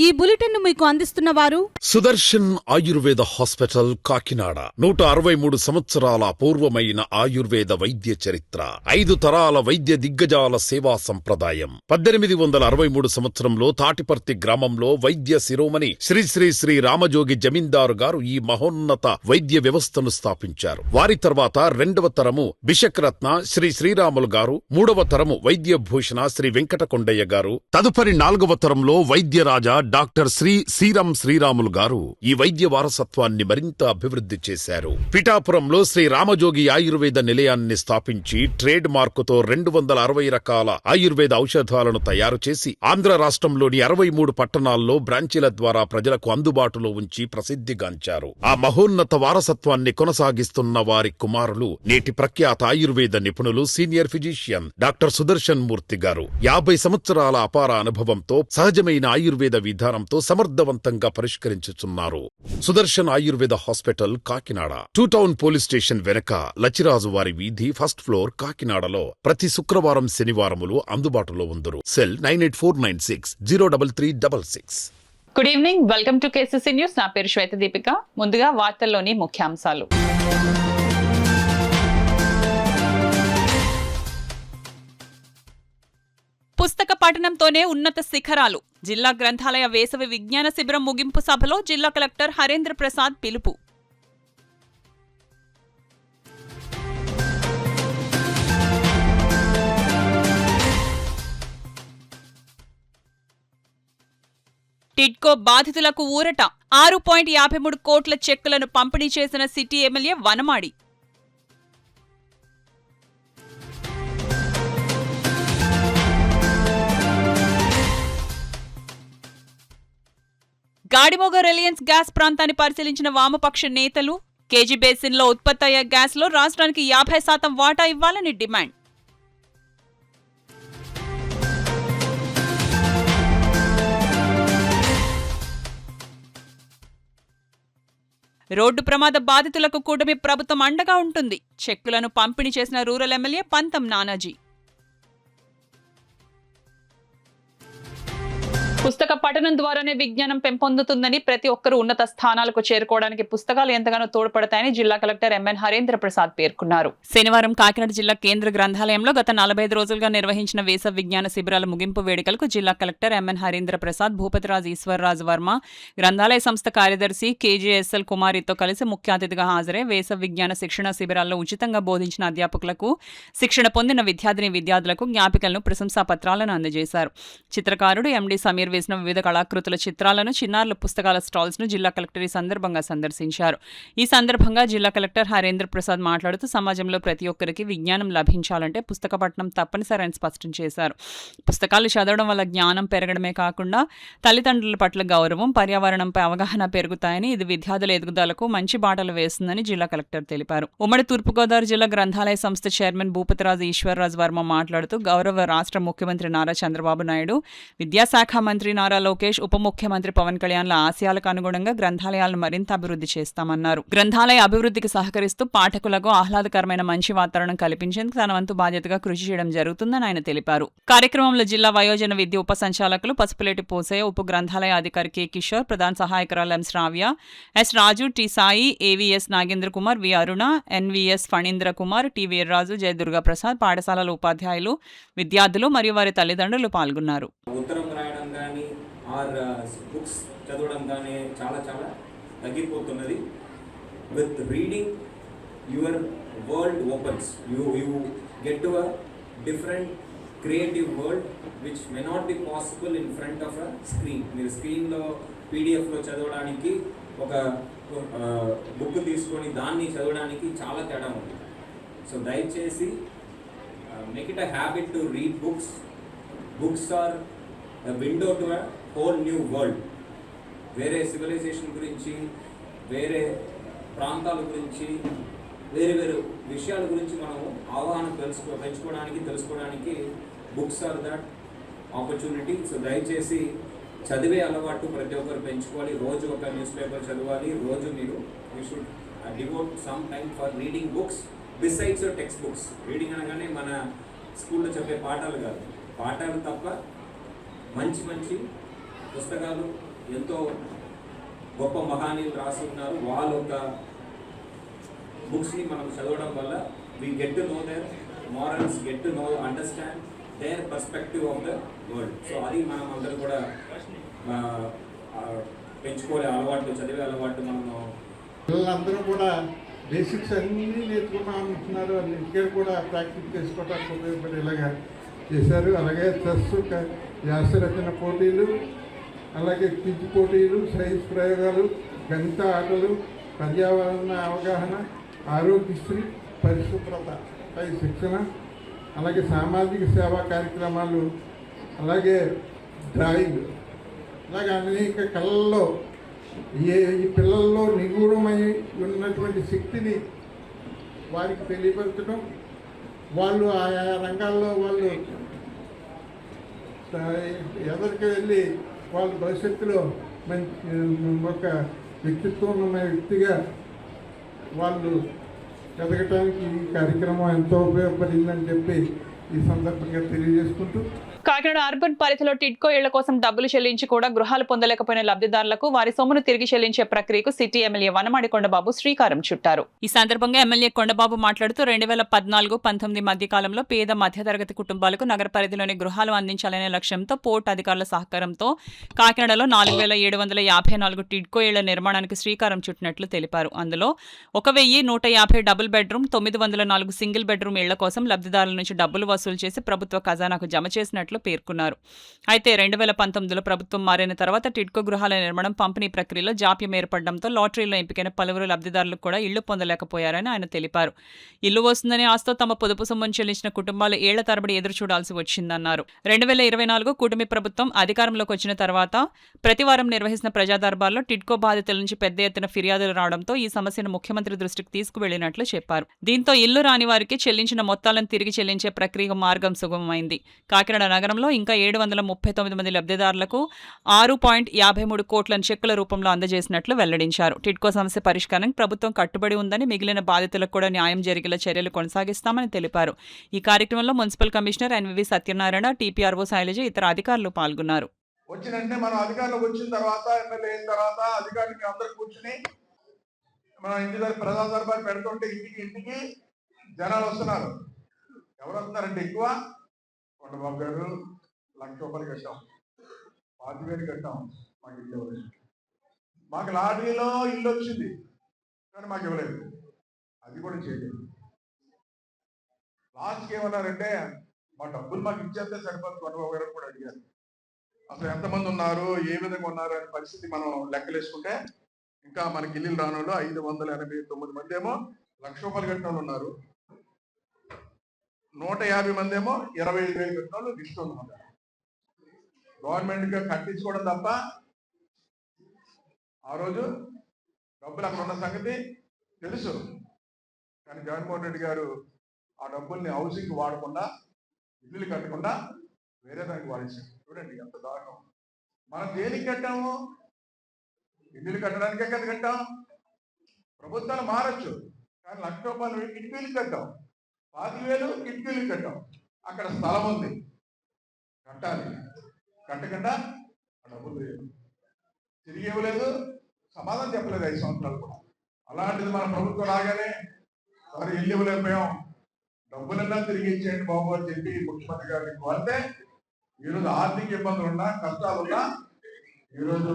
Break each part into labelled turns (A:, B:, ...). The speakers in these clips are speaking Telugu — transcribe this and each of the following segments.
A: ఈ బులెటిన్ ను మీకు అందిస్తున్న వారు
B: సుదర్శన్ ఆయుర్వేద హాస్పిటల్ కాకినాడ. 163 సంవత్సరాల పూర్వమైన ఆయుర్వేద వైద్య చరిత్ర, 5 తరాల వైద్య దిగ్గజాల సేవా సంప్రదాయం. 1863 సంవత్సరంలో తాటిపర్తి గ్రామంలో వైద్య శిరోమణి శ్రీ శ్రీ శ్రీ రామజోగి జమీందారు గారు ఈ మహోన్నత వైద్య వ్యవస్థను స్థాపించారు. వారి తర్వాత రెండవ తరము బిషక్రత్న శ్రీ శ్రీరాములు గారు, మూడవ తరము వైద్యభూషణ శ్రీ వెంకటకొండయ్య గారు, తదుపరి 4వ తరంలో వైద్యరాజా డాక్టర్ శ్రీరామ్ శ్రీరాములు గారు ఈ వైద్య వారసత్వాన్ని మరింత అభివృద్ధి చేశారు. పిఠాపురంలో శ్రీ రామజోగి ఆయుర్వేద నిలయాన్ని స్థాపించి ట్రేడ్ మార్కుతో 260 రకాల ఆయుర్వేద ఔషధాలను తయారు చేసి ఆంధ్ర రాష్ట్రంలోని 63 పట్టణాల్లో బ్రాంచీల ద్వారా ప్రజలకు అందుబాటులో ఉంచి ప్రసిద్ధిగాంచారు. ఆ మహోన్నత వారసత్వాన్ని కొనసాగిస్తున్న వారి కుమారులు నేటి ప్రఖ్యాత ఆయుర్వేద నిపుణులు senior physician doctor Sudarshan Murthy garu. 50 సంవత్సరాల అపార అనుభవంతో సహజమైన ఆయుర్వేద విధానంతో సమర్థవంతంగా పరిష్కరించుచున్నారు. Sudarshan Ayurveda hospital Kakinada, 2 town police station వెనక లచ్చిరాజు వారి వీధి, 1st ఫ్లోర్, కాకినాడలో ప్రతి శుక్రవారం శనివారములు అందుబాటులో ఉందరు. Cell 9849603366.
C: Good evening, welcome to KCC news. నా పేరు శ్వేత దీపిక. ముందుగా వార్తల్లోని ముఖ్యాంశాలు. పుస్తక పఠనంతోనే ఉన్నత శిఖరాలు. జిల్లా గ్రంథాలయ వేసవి విజ్ఞాన శిబిరం ముగింపు సభలో జిల్లా కలెక్టర్ హరేంద్ర ప్రసాద్ పిలుపు. టిడ్కో బాధితులకు ఊరట. 6.53 కోట్ల చెక్కులను పంపిణీ చేసిన city MLA Vanamadi. Gadimoga Reliance gas ప్రాంతాన్ని పరిశీలించిన వామపక్ష నేతలు. కేజీ బేసిన్లో ఉత్పత్తయ్యే గ్యాస్లో రాష్ట్రానికి 50% వాటా ఇవ్వాలని డిమాండ్. రోడ్డు ప్రమాద బాధితులకు కూటమి ప్రభుత్వం అండగా ఉంటుంది. చెక్కులను పంపిణీ చేసిన రూరల్ ఎమ్మెల్యే పంతం నానాజీ. పుస్తక పఠనం ద్వారానే విజ్ఞానం పెంపొందుతుందని, ప్రతి ఒక్కరూ ఉన్నత స్థానాలకు చేరుకోవడానికి పుస్తకాలు ఎంతగానో తోడ్పడతాయని జిల్లా కలెక్టర్ ఎంఎన్ హరేంద్ర ప్రసాద్ పేర్కొన్నారు. శనివారం కాకినాడ జిల్లా కేంద్ర గ్రంథాలయంలో గత 45 రోజులుగా నిర్వహించిన వేసవి విజ్ఞాన శిబిరాల ముగింపు వేడుకలకు జిల్లా కలెక్టర్ ఎంఎన్ హరేంద్ర ప్రసాద్, భూపతిరాజు ఈశ్వర్రాజు వర్మ, గ్రంథాలయ సంస్థ కార్యదర్శి కేజీఎస్ఎల్ కుమారితో కలిసి ముఖ్య అతిథిగా హాజరై వేసవి విజ్ఞాన శిక్షణ శిబిరాల్లో ఉచితంగా బోధించిన అధ్యాపకులకు, శిక్షణ పొందిన విద్యార్థులకు జ్ఞాపికలను, ప్రశంసా పత్రాలను అందజేశారు. చిత్రకారుడు ఎండి సమీర్ వేసిన వివిధ కళాకృతుల చిత్రాలను, చిన్నారుల పుస్తకాల స్టాల్స్ ను జిల్లా కలెక్టర్ ఈ సందర్భంగా సందర్శించారు. ఈ సందర్భంగా జిల్లా కలెక్టర్ హరేంద్ర ప్రసాద్ మాట్లాడుతూ సమాజంలో ప్రతి ఒక్కరికి విజ్ఞానం లభించాలంటే పుస్తక పఠనం తప్పనిసరి అని స్పష్టం చేశారు. పుస్తకాలు చదవడం వల్ల జ్ఞానం పెరగడమే కాకుండా తల్లిదండ్రుల పట్ల గౌరవం, పర్యావరణంపై అవగాహన పెరుగుతాయని, ఇది విద్యార్థుల ఎదుగుదలకు మంచి బాటలు వేస్తుందని జిల్లా కలెక్టర్ తెలిపారు. ఉమ్మడి తూర్పుగోదావరి జిల్లా గ్రంథాలయ సంస్థ చైర్మన్ భూపతిరాజు ఈశ్వర్రాజు వర్మ మాట్లాడుతూ గౌరవ రాష్ట్ర ముఖ్యమంత్రి నారా చంద్రబాబు నాయుడు, విద్యాశాఖ మంత్రి నారా లోకేష్, ఉప ముఖ్యమంత్రి పవన్ కళ్యాణ్ల ఆశయాలకు అనుగుణంగా గ్రంథాలయాలను మరింత అభివృద్ధి చేస్తామన్నారు. గ్రంథాలయ అభివృద్ధికి సహకరిస్తూ పాఠకులకు ఆహ్లాదకరమైన మంచి వాతావరణం కల్పించేందుకు తన వంతు బాధ్యతగా కృషి చేయడం జరుగుతుందని ఆయన తెలిపారు. కార్యక్రమంలో జిల్లా వయోజన విద్య ఉప సంచాలకులు పసుపులేటి పోసయ్య, ఉప గ్రంథాలయ అధికారి కె కిషోర్, ప్రధాన సహాయకురాలు ఎం శ్రావ్య, ఎస్ రాజు, టి సాయి, ఏవిఎస్ నాగేంద్ర కుమార్, వి అరుణ, ఎన్విఎస్ ఫణీంద్ర కుమార్, టి వీర్రాజు, జయ దుర్గా ప్రసాద్, పాఠశాలల ఉపాధ్యాయులు, విద్యార్థులు మరియు వారి తల్లిదండ్రులు పాల్గొన్నారు.
D: బుక్స్ చదవడం కానీ చాలా తగ్గిపోతున్నది. With reading your world opens, you get to a different creative world which may not be possible in front of a screen. మీరు స్క్రీన్లో పీడిఎఫ్లో చదవడానికి, ఒక బుక్ తీసుకొని దాన్ని చదవడానికి చాలా తేడా ఉంది. సో దయచేసి make it a habit to read books. Books are a window to a whole new world. వేరే సివిలైజేషన్ గురించి, వేరే ప్రాంతాల గురించి, వేరే విషయాల గురించి మనము అవగాహన తెలుసుకోవడానికి books are that opportunity. So దయచేసి చదివే అలవాటు ప్రతి ఒక్కరు పెంచుకోవాలి. రోజు ఒక న్యూస్ పేపర్ చదవాలి. రోజు you should devout some time for reading books besides your text books. Reading అనగానే మన స్కూల్లో చెప్పే పాఠాలు కాదు, పాఠాలు తప్ప మంచి పుస్తకాలు ఎంతో గొప్ప మహానీయులు రాసి ఉన్నారు. వాళ్ళ యొక్క బుక్స్ని మనం చదవడం వల్ల we get to know their morals, get to know, understand their perspective of the world. So అది మనం అందరూ కూడా పెంచుకోలే అలవాటు, చదివే అలవాటు మనము.
E: పిల్లలందరూ కూడా బేసిక్స్ అన్నీ నేర్చుకున్నామంటున్నారు. ఇక్కడ కూడా ప్రాక్టీస్ చేసుకోవడానికి ఉపయోగపడేలాగా చేశారు. అలాగే చెస్, వ్యాస రచన పోటీలు, అలాగే క్విజ్ పోటీలు, సైన్స్ ప్రయోగాలు, గణిత ఆటలు, పర్యావరణ అవగాహన, ఆరోగ్యశ్రీ, పరిశుభ్రతపై శిక్షణ, అలాగే సామాజిక సేవా కార్యక్రమాలు, అలాగే డ్రాయింగ్, అలాగే అనేక కళల్లో ఈ పిల్లల్లో నిగూఢమై ఉన్నటువంటి శక్తిని వారికి తెలియపరచడం, వాళ్ళు ఆయా రంగాల్లో వాళ్ళు ఎవరికి వెళ్ళి వాళ్ళ భవిష్యత్తులో మంచి ఒక వ్యక్తిత్వం ఉన్న వ్యక్తిగా వాళ్ళు ఎదగటానికి ఈ కార్యక్రమం ఎంతో ఉపయోగపడిందని చెప్పి ఈ సందర్భంగా తెలియజేసుకుంటూ,
C: కాకినాడ అర్బన్ పరిధిలో టిడ్కో ఇళ్ల కోసం డబ్బులు చెల్లించి కూడా గృహాలు పొందలేకపోయిన లబ్ధిదారులకు వారి సొమ్మును తిరిగి చెల్లించే ప్రక్రియకు సిటీ ఎమ్మెల్యే వనమాడి కొండబాబు శ్రీకారం చుట్టారు. ఈ సందర్భంగా ఎమ్మెల్యే కొండబాబు మాట్లాడుతూ 2014-19 మధ్య కాలంలో పేద మధ్యతరగతి కుటుంబాలకు నగర పరిధిలోని గృహాలు అందించాలనే లక్ష్యంతో పోర్ట్ అధికారుల సహకారంతో కాకినాడలో 4754 టిడ్కో ఇళ్ల నిర్మాణానికి శ్రీకారం చుట్టినట్లు తెలిపారు. అందులో 1150 డబుల్ బెడ్రూమ్, 904 సింగిల్ బెడ్రూమ్ ఇళ్ల కోసం లబ్ధిదారుల నుంచి డబ్బులు వసూలు చేసి ప్రభుత్వ ఖజానాకు జమ చేసినట్లు పేర్కొన్నారు. అయితే 2019లో ప్రభుత్వం మారిన తర్వాత టిడ్కో గృహాల నిర్మాణం పంపిణీ ప్రక్రియలో జాప్యం ఏర్పడడంతో లాటరీలో ఎంపికైన పలువురు లబ్ధిదారులకు కూడా ఇళ్లు పొందలేకపోయారని ఆయన తెలిపారు. ఇల్లు వస్తుందని ఆశతో తమ పొదుపు సొమ్మును చెల్లించిన కుటుంబాలు ఏళ్ల తరబడి ఎదురు చూడాల్సి వచ్చిందన్నారు. 2024 కూటమి ప్రభుత్వం అధికారంలోకి వచ్చిన తర్వాత ప్రతివారం నిర్వహిస్తున్న ప్రజా దర్బార్లో టిడ్కో బాధితుల నుంచి పెద్ద ఎత్తున ఫిర్యాదులు రావడంతో ఈ సమస్యను ముఖ్యమంత్రి దృష్టికి తీసుకువెళ్లినట్లు చెప్పారు. దీంతో ఇల్లు రాని వారికి చెల్లించిన మొత్తాలను తిరిగి చెల్లించే ప్రక్రియ మార్గం సుగమమైంది. కాకినాడ నగరంలో ఇంకా 739 మంది లబ్ధిదారులకు 6.53 కోట్ల చెక్కుల రూపంలో అందజేసినట్లు వెల్లడించారు. టిడ్కో సమస్య పరిష్కారానికి ప్రభుత్వం కట్టుబడి ఉందని, మిగిలిన బాధితులకు కూడా న్యాయం జరిగేలా చర్యలు కొనసాగిస్తామని తెలిపారు. ఈ కార్యక్రమంలో municipal commissioner NVV Satyanarayana, TPRO Shailaja, ఇతర అధికారులు పాల్గొన్నారు.
F: వచ్చినంటే మనం అధికారులకు వచ్చిన తర్వాత, ఎమ్మెల్యే అయిన తర్వాత అధికారులకి అందరూ కూర్చుని మనం ఇంటి దగ్గర ప్రజా దర్బార్ పెడుతుంటే ఇంటికి జనాలు వస్తున్నారు. ఎవరు వస్తున్నారంటే ఎక్కువ కొండబాబు గారు 1,00,000 రూపాయలు కట్టాం, 5,000 కట్టాం, మాకు ఇల్లు ఇవ్వలేదు. మాకు లాటరీలో ఇల్లు వచ్చింది కానీ మాకు ఇవ్వలేదు, అది కూడా చేయలేదు. లాస్ట్కి ఏమన్నారంటే మా డబ్బులు మాకు ఇచ్చేస్తే సరిపోతుంది. కొండబాబు గారు కూడా అడిగారు అసలు ఎంతమంది ఉన్నారు, ఏ విధంగా ఉన్నారు అనే పరిస్థితి మనం లెక్కలేసుకుంటే ఇంకా మనకి ఇల్లు రాని వాళ్ళు 589 మంది ఏమో 1,00,000 రూపాయలు కట్టిన వాళ్ళు ఉన్నారు. 150 మంది ఏమో 25,000 కట్టిన వాళ్ళు లిస్ట్ ఉందన్నమాట. గవర్నమెంట్గా కట్టించుకోవడం తప్ప ఆ రోజు డబ్బులు అక్కడ ఉన్న సంగతి తెలుసు. కానీ జగన్మోహన్ రెడ్డి గారు ఆ డబ్బుల్ని హౌసింగ్ వాడకుండా, ఇల్లులు కట్టకుండా వేరే దానికి వాడేసారు. చూడండి ఎంత దారుణం. మనం దేనికి కట్టాము? ఇల్లులు కట్టడానికే కదా కట్టాం. ప్రభుత్వాలు మారచ్చు కానీ 1,00,000 రూపాయలు కిటికీలు కట్టాం, 5,000 కిటికీలు కట్టాం. అక్కడ స్థలం ఉంది, కట్టాలి. కట్టకుండా ఆ డబ్బులు తిరిగి ఇవ్వలేదు, సమాధానం చెప్పలేదు 5 సంవత్సరాలు కూడా. అలాంటిది మన ప్రభుత్వం రాగానే మరి ఇల్లు ఇవ్వలేకపోయాం, డబ్బులన్నా తిరిగి ఇచ్చేయండి బాబు అని చెప్పి ముఖ్యమంత్రి గారిని కోరితే ఈరోజు ఆర్థిక ఇబ్బందులున్నా, కష్టాలున్నా ఈరోజు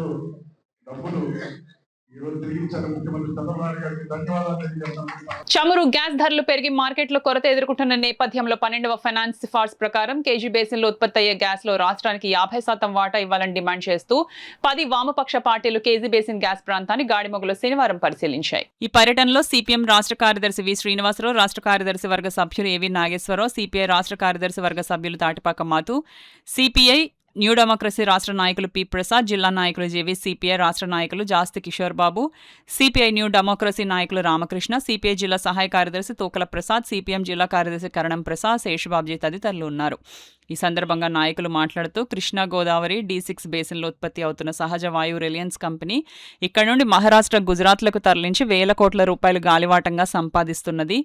F: డబ్బులు
C: చమురు, గ్యాస్ ధరలు పెరిగి మార్కెట్లో కొరత ఎదుర్కొంటున్న నేపథ్యంలో 12వ ఫైనాన్స్ సిఫార్సు ప్రకారం కేజీ బేసిన్లో ఉత్పత్తి అయ్యే గ్యాస్ లో రాష్ట్రానికి 50% వాటా ఇవ్వాలని డిమాండ్ చేస్తూ 10 వామపక్ష పార్టీలు కేజీ బేసిన్ గ్యాస్ ప్రాంతాన్ని గాడిమొగలో శనివారం పరిశీలించాయి. ఈ పర్యటనలో సిపిఎం రాష్ట్ర కార్యదర్శి వి శ్రీనివాసరావు, రాష్ట్ర కార్యదర్శి వర్గ సభ్యులు ఏవి నాగేశ్వరరావు, సిపిఐ రాష్ట్ర కార్యదర్శి వర్గ సభ్యులు తాటిపాక మాతు, సిపిఐ న్యూ డెమోక్రసీ రాష్ట్ర నాయకులు పి ప్రసాద్, జిల్లా నాయకులు జేవి, సిపిఐ రాష్ట్ర నాయకులు జాస్తి Kishore Babu, CPI new democracy నాయకులు రామకృష్ణ, సిపిఐ జిల్లా సహాయ కార్యదర్శి తూకల ప్రసాద్, సిపిఎం జిల్లా కార్యదర్శి కరణం ప్రసాద్, శేషబాబ్జీ తదితరులు ఉన్నారు. ఈ సందర్భంగా నాయకులు మాట్లాడుతూ కృష్ణా గోదావరి D6 బేసిన్లో ఉత్పత్తి అవుతున్న సహజ వాయువు రిలయన్స్ కంపెనీ ఇక్కడ నుండి మహారాష్ట్ర, గుజరాత్లకు తరలించి వేల కోట్ల రూపాయలు గాలివాటంగా సంపాదిస్తున్నది.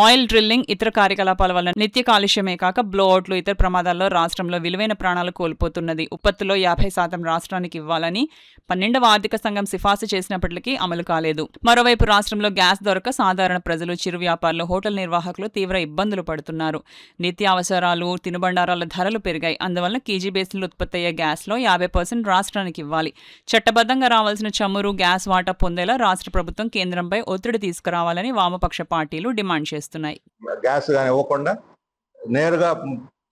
C: ఆయిల్ డ్రిల్లింగ్, ఇతర కార్యకలాపాల వల్ల నిత్య కాలుష్యమే కాక బ్లోఅవుట్లు, ఇతర ప్రమాదాల్లో రాష్ట్రంలో విలువైన ప్రాణాలు కోల్పోతున్నది. ఉత్పత్తిలో 50% రాష్ట్రానికి ఇవ్వాలని 12వ ఆర్థిక సంఘం సిఫార్సు చేసినప్పటికీ అమలు కాలేదు. మరోవైపు రాష్ట్రంలో గ్యాస్ దొరక సాధారణ ప్రజలు, చిరు వ్యాపారులు, హోటల్ నిర్వాహకులు తీవ్ర ఇబ్బందులు పడుతున్నారు. నిత్యావసరాలు, తినుబండారాల ధరలు పెరిగాయి. అందువల్ల కేజీ బేసిన్లో ఉత్పత్తి అయ్యే గ్యాస్లో 50% రాష్ట్రానికి ఇవ్వాలి. చట్టబద్ధంగా రావాల్సిన చమురు, గ్యాస్ వాటా పొందేలా రాష్ట్ర ప్రభుత్వం కేంద్రంపై ఒత్తిడి తీసుకురావాలని వామపక్ష పార్టీలు డిమాండ్ చేస్తున్నాయి.
G: గ్యాస్ కానీ ఇవ్వకుండా నేరుగా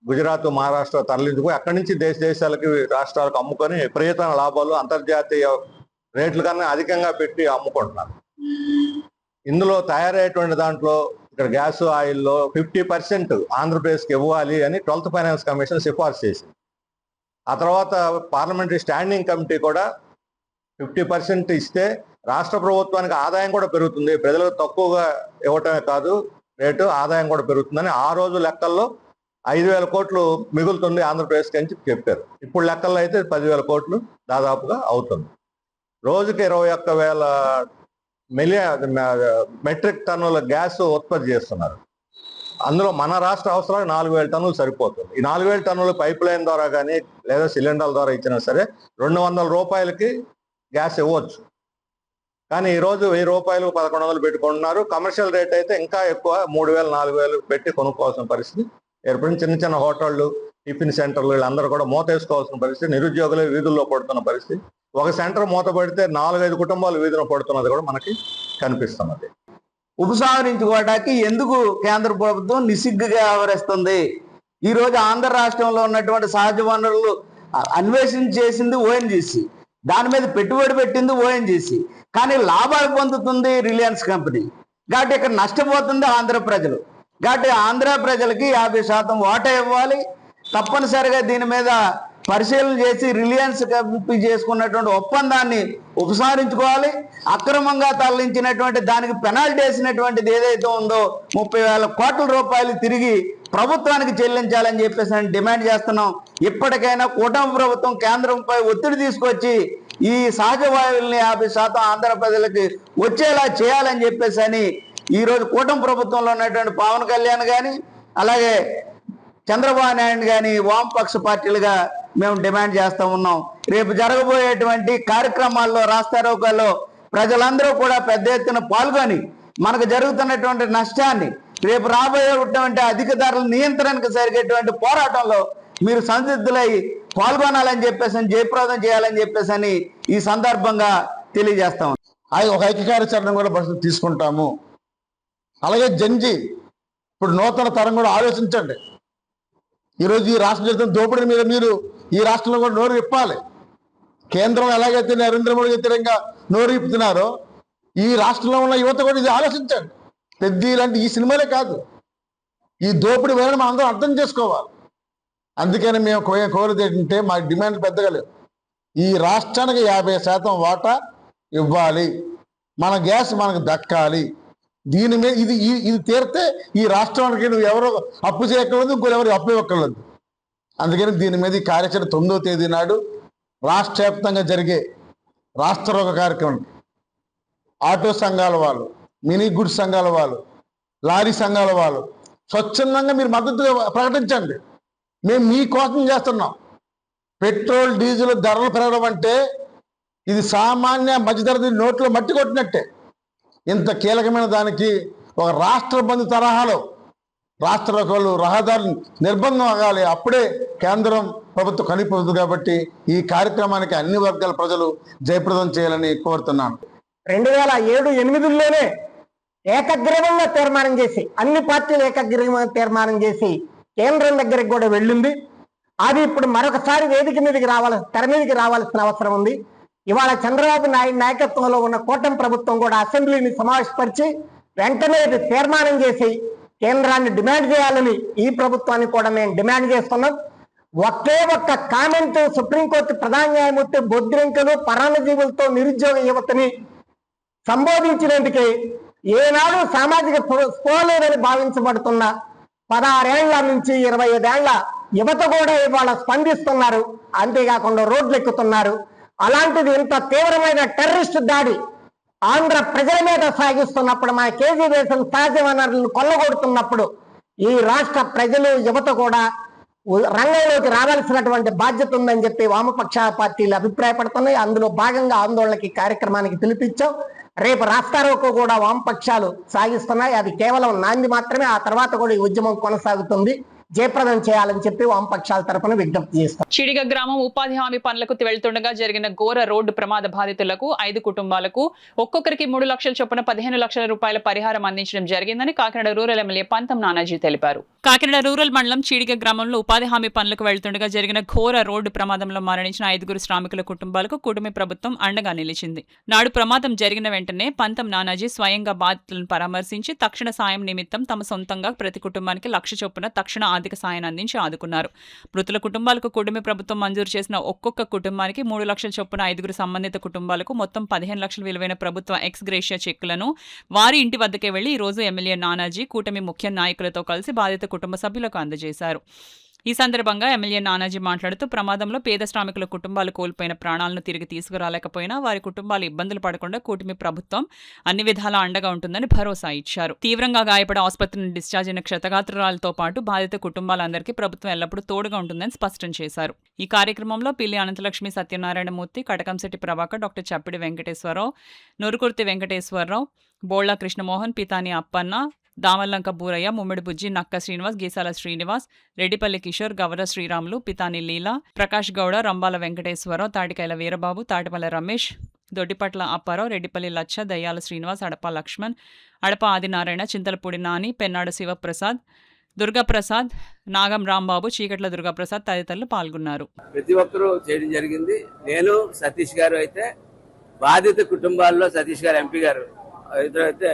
G: గుజరాత్, మహారాష్ట్ర తరలించుకుని అక్కడి నుంచి దేశాలకి, రాష్ట్రాలకు అమ్ముకొని విపరీతమైన లాభాలు అంతర్జాతీయ రేట్ల కన్నా అధికంగా పెట్టి అమ్ముకుంటున్నారు. ఇందులో తయారయ్యేటువంటి దాంట్లో ఇక్కడ గ్యాస్ ఆయిల్లో 50% ఆంధ్రప్రదేశ్కి ఇవ్వాలి అని 12th ఫైనాన్స్ కమిషన్ సిఫార్సు చేసింది. ఆ తర్వాత పార్లమెంటరీ స్టాండింగ్ కమిటీ కూడా 50% ఇస్తే రాష్ట్ర ప్రభుత్వానికి ఆదాయం కూడా పెరుగుతుంది, ప్రజలకు తక్కువగా ఇవ్వటమే కాదు రేటు ఆదాయం కూడా పెరుగుతుందని ఆ రోజు లెక్కల్లో 5,000 కోట్లు మిగులుతుంది ఆంధ్రప్రదేశ్కి అని చెప్పారు. ఇప్పుడు లెక్కల్లో అయితే 10,000 కోట్లు దాదాపుగా అవుతుంది. రోజుకి 21,000 మెట్రిక్ టన్నుల గ్యాస్ ఉత్పత్తి చేస్తున్నారు. అందులో మన రాష్ట్ర అవసరాలు 4,000 టన్నులు సరిపోతుంది. ఈ 4,000 టన్నులు పైప్ లైన్ ద్వారా కానీ లేదా సిలిండర్ల ద్వారా ఇచ్చినా సరే 200 రూపాయలకి గ్యాస్ ఇవ్వచ్చు. కానీ ఈరోజు 1000 రూపాయలు 1,100 పెట్టుకుంటున్నారు. కమర్షియల్ రేట్ అయితే ఇంకా ఎక్కువ 3,000, 4,000 పెట్టి కొనుక్కోవాల్సిన పరిస్థితి ఏర్పడింది. చిన్న చిన్న హోటళ్ళు, టిఫిన్ సెంటర్లు వీళ్ళందరూ కూడా మూతేసుకోవాల్సిన పరిస్థితి, నిరుద్యోగులు వీధుల్లో పడుతున్న పరిస్థితి. ఒక సెంటర్ మూత పడితే 4-5 కుటుంబాలు వీధిలో పడుతున్నది కూడా మనకి కనిపిస్తున్నది.
H: ఉపసంహరించుకోవడానికి ఎందుకు కేంద్ర ప్రభుత్వం నిస్సిగ్గుగా వ్యవహరిస్తుంది? ఈ రోజు ఆంధ్ర రాష్ట్రంలో ఉన్నటువంటి సహజ వనరులు అన్వేషణ చేసింది ONGC, దాని మీద పెట్టుబడి పెట్టింది ONGC, కానీ లాభాలు పొందుతుంది రిలయన్స్ కంపెనీ. కాబట్టి ఇక్కడ నష్టపోతుంది ఆంధ్ర ప్రజలు. కాబట్టి ఆంధ్ర ప్రజలకి 50% వాటా ఇవ్వాలి. తప్పనిసరిగా దీని మీద పరిశీలన చేసి రిలయన్స్ కంపెనీ చేసుకున్నటువంటి ఒప్పందాన్ని ఉపసంహరించుకోవాలి. అక్రమంగా తరలించినటువంటి దానికి పెనాల్టీ వేసినటువంటిది ఏదైతే ఉందో 30,000 కోట్ల రూపాయలు తిరిగి ప్రభుత్వానికి చెల్లించాలని చెప్పేసి డిమాండ్ చేస్తున్నాం. ఇప్పటికైనా కూటమి ప్రభుత్వం కేంద్రంపై ఒత్తిడి తీసుకొచ్చి ఈ సహజ వాయువుల్ని 50% ఆంధ్ర ప్రజలకి వచ్చేలా చేయాలని చెప్పేసి అని ఈరోజు కూటమి ప్రభుత్వంలో ఉన్నటువంటి పవన్ కళ్యాణ్ కానీ అలాగే చంద్రబాబు నాయుడు కానీ వామపక్ష పార్టీలుగా మేము డిమాండ్ చేస్తూ ఉన్నాం. రేపు జరగబోయేటువంటి కార్యక్రమాల్లో, రాస్తారోకాల్లో ప్రజలందరూ కూడా పెద్ద ఎత్తున పాల్గొని మనకు జరుగుతున్నటువంటి నష్టాన్ని, రేపు రాబోయేటువంటి అధిక ధరల నియంత్రణకు జరిగేటువంటి పోరాటంలో మీరు సంసిద్ధులై పాల్గొనాలని చెప్పేసి, జయప్రదం చేయాలని చెప్పేసి అని ఈ సందర్భంగా తెలియజేస్తాం.
E: ఒక ఐక్యకార్యాచరణ కూడా బస్సు తీసుకుంటాము. అలాగే జంజీ, ఇప్పుడు నూతన తరం కూడా ఆలోచించండి. ఈరోజు ఈ రాష్ట్రం జరుగుతున్న దోపిడీ మీద మీరు ఈ రాష్ట్రంలో కూడా నోరు విప్పాలి. కేంద్రం ఎలాగైతే నరేంద్ర మోడీ వ్యతిరేకంగా నోరు విప్పుతున్నారో ఈ రాష్ట్రంలో ఉన్న యువత కూడా ఇది ఆలోచించండి. పెద్ద ఇలాంటి ఈ సినిమాలే కాదు, ఈ దోపిడీ వేరే మనం అందరం అర్థం చేసుకోవాలి. అందుకని మేము కోరేది ఏంటంటే, మా డిమాండ్ పెద్దగా లేవు. ఈ రాష్ట్రానికి 50% వాటా ఇవ్వాలి, మన గ్యాస్ మనకు దక్కాలి. దీని మీద ఇది తీరితే ఈ రాష్ట్రానికి నువ్వు ఎవరో అప్పు చేయక్కర్లేదు, ఇంకోరు ఎవరు అప్పు ఇవ్వక్కర్లేదు. అందుకని దీని మీద ఈ కార్యాచరణ 9వ తేదీ నాడు రాష్ట్ర వ్యాప్తంగా జరిగే రాష్ట్రరోగ కార్యక్రమం ఆటో సంఘాల వాళ్ళు, మినీ గుడ్స్ సంఘాల వాళ్ళు, లారీ సంఘాల వాళ్ళు స్వచ్ఛందంగా మీరు మద్దతు ప్రకటించండి. మేము మీకోసం చేస్తున్నాం. పెట్రోల్, డీజిల్ ధరలు పెరగడం అంటే ఇది సామాన్య మధ్యతరగతి నోట్లో మట్టి కొట్టినట్టే. ఇంత కీలకమైన దానికి ఒక రాష్ట్ర బంధు తరహాలో రాష్ట్ర రహదారులు నిర్బంధం ఆగాలి. అప్పుడే కేంద్రం ప్రభుత్వం కనిపోతుంది. కాబట్టి ఈ కార్యక్రమానికి అన్ని వర్గాల ప్రజలు జయప్రదం చేయాలని కోరుతున్నాను.
I: 2007-8లోనే ఏకగ్రీవంగా తీర్మానం చేసి, అన్ని పార్టీలు ఏకగ్రీవంగా తీర్మానం చేసి కేంద్రం దగ్గరికి కూడా వెళ్ళింది. అది ఇప్పుడు మరొకసారి వేదిక మీదకి తెర మీదకి రావాల్సిన అవసరం ఉంది. ఇవాళ చంద్రబాబు నాయుడు నాయకత్వంలో ఉన్న కూటమి ప్రభుత్వం కూడా అసెంబ్లీని సమావేశపరిచి వెంటనే తీర్మానం చేసి కేంద్రాన్ని డిమాండ్ చేయాలని ఈ ప్రభుత్వాన్ని కూడా మేము డిమాండ్ చేస్తున్నాం. ఒకే ఒక్క కామెంట్ సుప్రీంకోర్టు ప్రధాన న్యాయమూర్తి బొద్దింకలు, పరాన్నజీవులతో నిరుద్యోగ యువతని సంబోధించినందుకే ఏనాడు సామాజిక స్పృహ లేదని భావించబడుతున్న 16 ఏళ్ల నుంచి 25 ఏళ్ల యువత కూడా ఇవాళ స్పందిస్తున్నారు, అంతేకాకుండా రోడ్లు ఎక్కుతున్నారు. అలాంటిది ఇంత తీవ్రమైన టెర్రరిస్ట్ దాడి ఆంధ్ర ప్రజల మీద సాగిస్తున్నప్పుడు, మన కేజీ దేశం సహజ వనరులను కొల్లగొడుతున్నప్పుడు ఈ రాష్ట్ర ప్రజలు యువత కూడా రంగంలోకి రావాల్సినటువంటి బాధ్యత ఉందని చెప్పి వామపక్ష పార్టీలు అభిప్రాయపడుతున్నాయి. అందులో భాగంగా ఆందోళనకి కార్యక్రమానికి పిలిపించాం. రేపు రాస్తారోకో కూడా వామపక్షాలు సాగిస్తున్నాయి. అది కేవలం నాంది మాత్రమే. ఆ తర్వాత కూడా ఈ ఉద్యమం కొనసాగుతుంది. జయప్రదం చేయాలని చెప్పి వామపక్షాల తరపున విజ్ఞప్తి చేస్తాం.
C: చిడిగ గ్రామం ఉపాధి హామీ పనులకు వెళ్తుండగా జరిగిన ఘోర రోడ్డు ప్రమాద బాధితులకు 5 కుటుంబాలకు ఒక్కొక్కరికి 3 లక్షల చొప్పున 15 లక్షల రూపాయల పరిహారం అందించడం జరిగిందని కాకినాడ రూరల్ ఎమ్మెల్యే పంతం నానాజీ తెలిపారు. కాకినాడ రూరల్ మండలం చీడిగ గ్రామంలో ఉపాధి హామీ పనులకు వెళ్తుండగా జరిగిన ఘోర రోడ్డు ప్రమాదంలో మరణించిన 5 శ్రామికుల కుటుంబాలకు కుటుంబ ప్రభుత్వం అండగా నిలిచింది. నాడు ప్రమాదం జరిగిన వెంటనే పంతం నానాజీ స్వయంగా బాధితులను పరామర్శించి తక్షణ సాయం నిమిత్తం తమ సొంతంగా ప్రతి కుటుంబానికి 1 లక్ష చొప్పున తక్షణ ఆర్థిక సాయాన్ని అందించి ఆదుకున్నారు. మృతుల కుటుంబాలకు కుటుంబ ప్రభుత్వం మంజూరు చేసిన ఒక్కొక్క కుటుంబానికి 3 లక్షల చొప్పున 5 సంబంధిత కుటుంబాలకు మొత్తం 15 లక్షల విలువైన ప్రభుత్వ ఎక్స్ గ్రేషియా చెక్కులను వారి ఇంటి వద్దకే వెళ్లి ఈ రోజు ఎమ్మెల్యే నానాజీ కూటమి ముఖ్య నాయకులతో కలిసి బాధిత కుటుంబ సభ్యులకు అందజేశారు. ఈ సందర్భంగా ఎమ్మెల్యే నానాజీ మాట్లాడుతూ ప్రమాదంలో పేద శ్రామికుల కుటుంబాలు కోల్పోయిన ప్రాణాలను తిరిగి తీసుకురాలేకపోయినా వారి కుటుంబాలు ఇబ్బందులు పడకుండా కూటమి ప్రభుత్వం అన్ని విధాలా అండగా ఉంటుందని భరోసా ఇచ్చారు. తీవ్రంగా గాయపడి ఆసుపత్రి నుండి డిశ్చార్జ్ అయిన క్షతగాత్రురాలతో పాటు బాధిత కుటుంబాలందరికీ ప్రభుత్వం ఎల్లప్పుడూ తోడుగా ఉంటుందని స్పష్టం చేశారు. ఈ కార్యక్రమంలో పిల్లి అనంతలక్ష్మి, సత్యనారాయణమూర్తి, కటకంశెట్టి ప్రభాకర్, డాక్టర్ చప్పిడి వెంకటేశ్వరరావు, నూరుకుర్తి వెంకటేశ్వరరావు, బోళ్ల కృష్ణమోహన్, పితాని అప్పన్న, దామల్లంక బూరయ్య, ముమ్మిడి బుజ్జి, నక్క శ్రీనివాస్, గీసాల శ్రీనివాస్, రెడ్డిపల్లి కిషోర్, గవర శ్రీరాములు, పితాని లీలా, ప్రకాష్ గౌడ, రంబాల వెంకటేశ్వరరావు, తాటికాయల వీరబాబు, తాటిపల్లి రమేష్, దొడ్డిపట్ల అప్పారావు, రెడ్డిపల్లి లచ్చ, దయ్యాల శ్రీనివాస్, అడప లక్ష్మణ్, అడప ఆదినారాయణ, చింతలపూడి నాని, పెన్నాడు శివప్రసాద్, దుర్గాప్రసాద్, నాగం రాంబాబు, చీకట్ల దుర్గాప్రసాద్ తదితరులు పాల్గొన్నారు.
J: ప్రతి ఒక్కరూ చేయడం జరిగింది. నేను సతీష్ గారు అయితే బాధిత కుటుంబాల్లో సతీష్ గారు ఎంపీ గారు ఇద్దరు అయితే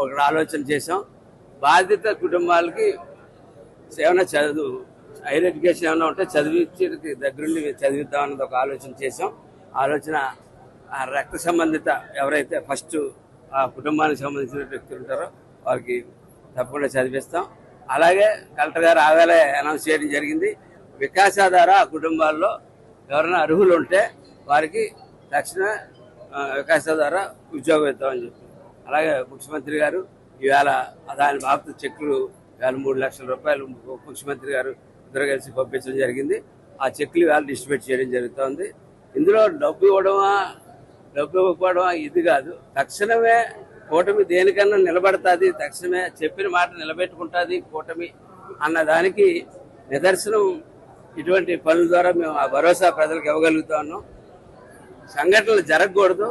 J: ఒక ఆలోచన చేసాం. బాధిత కుటుంబాలకి ఏమైనా చదువు హైయర్ ఎడ్యుకేషన్ ఏమైనా ఉంటే చదివించి దగ్గరుండి చదివిద్దాం అన్నది ఒక ఆలోచన చేసాం. ఆలోచన రక్త సంబంధిత ఎవరైతే ఫస్ట్ ఆ కుటుంబానికి సంబంధించిన వ్యక్తులు ఉంటారో వారికి తప్పకుండా చదివిస్తాం. అలాగే కలెక్టర్ గారు ఆవేళ అనౌన్స్ చేయడం జరిగింది. వికాసాధార ఆ కుటుంబాల్లో ఎవరైనా అర్హులు ఉంటే వారికి తక్షణ వికాసాధార ఉద్యోగం ఇద్దామని చెప్పి, అలాగే ముఖ్యమంత్రి గారు ఇవాళ దాని బాబు చెక్కులు ఇవాళ 3 లక్షల రూపాయలు ముఖ్యమంత్రి గారు ఇద్దరు కలిసి పంపించడం జరిగింది. ఆ చెక్కులు ఇవాళ డిస్ట్రిబ్యూట్ చేయడం జరుగుతుంది. ఇందులో డబ్బు ఇవ్వకపోవడమా ఇది కాదు. తక్షణమే కూటమి దేనికన్నా నిలబడుతుంది, తక్షణమే చెప్పిన మాట నిలబెట్టుకుంటుంది కూటమి అన్న దానికి నిదర్శనం ఇటువంటి పనుల ద్వారా మేము ఆ భరోసా ప్రజలకు ఇవ్వగలుగుతా ఉన్నాం. సంఘటనలు జరగకూడదు.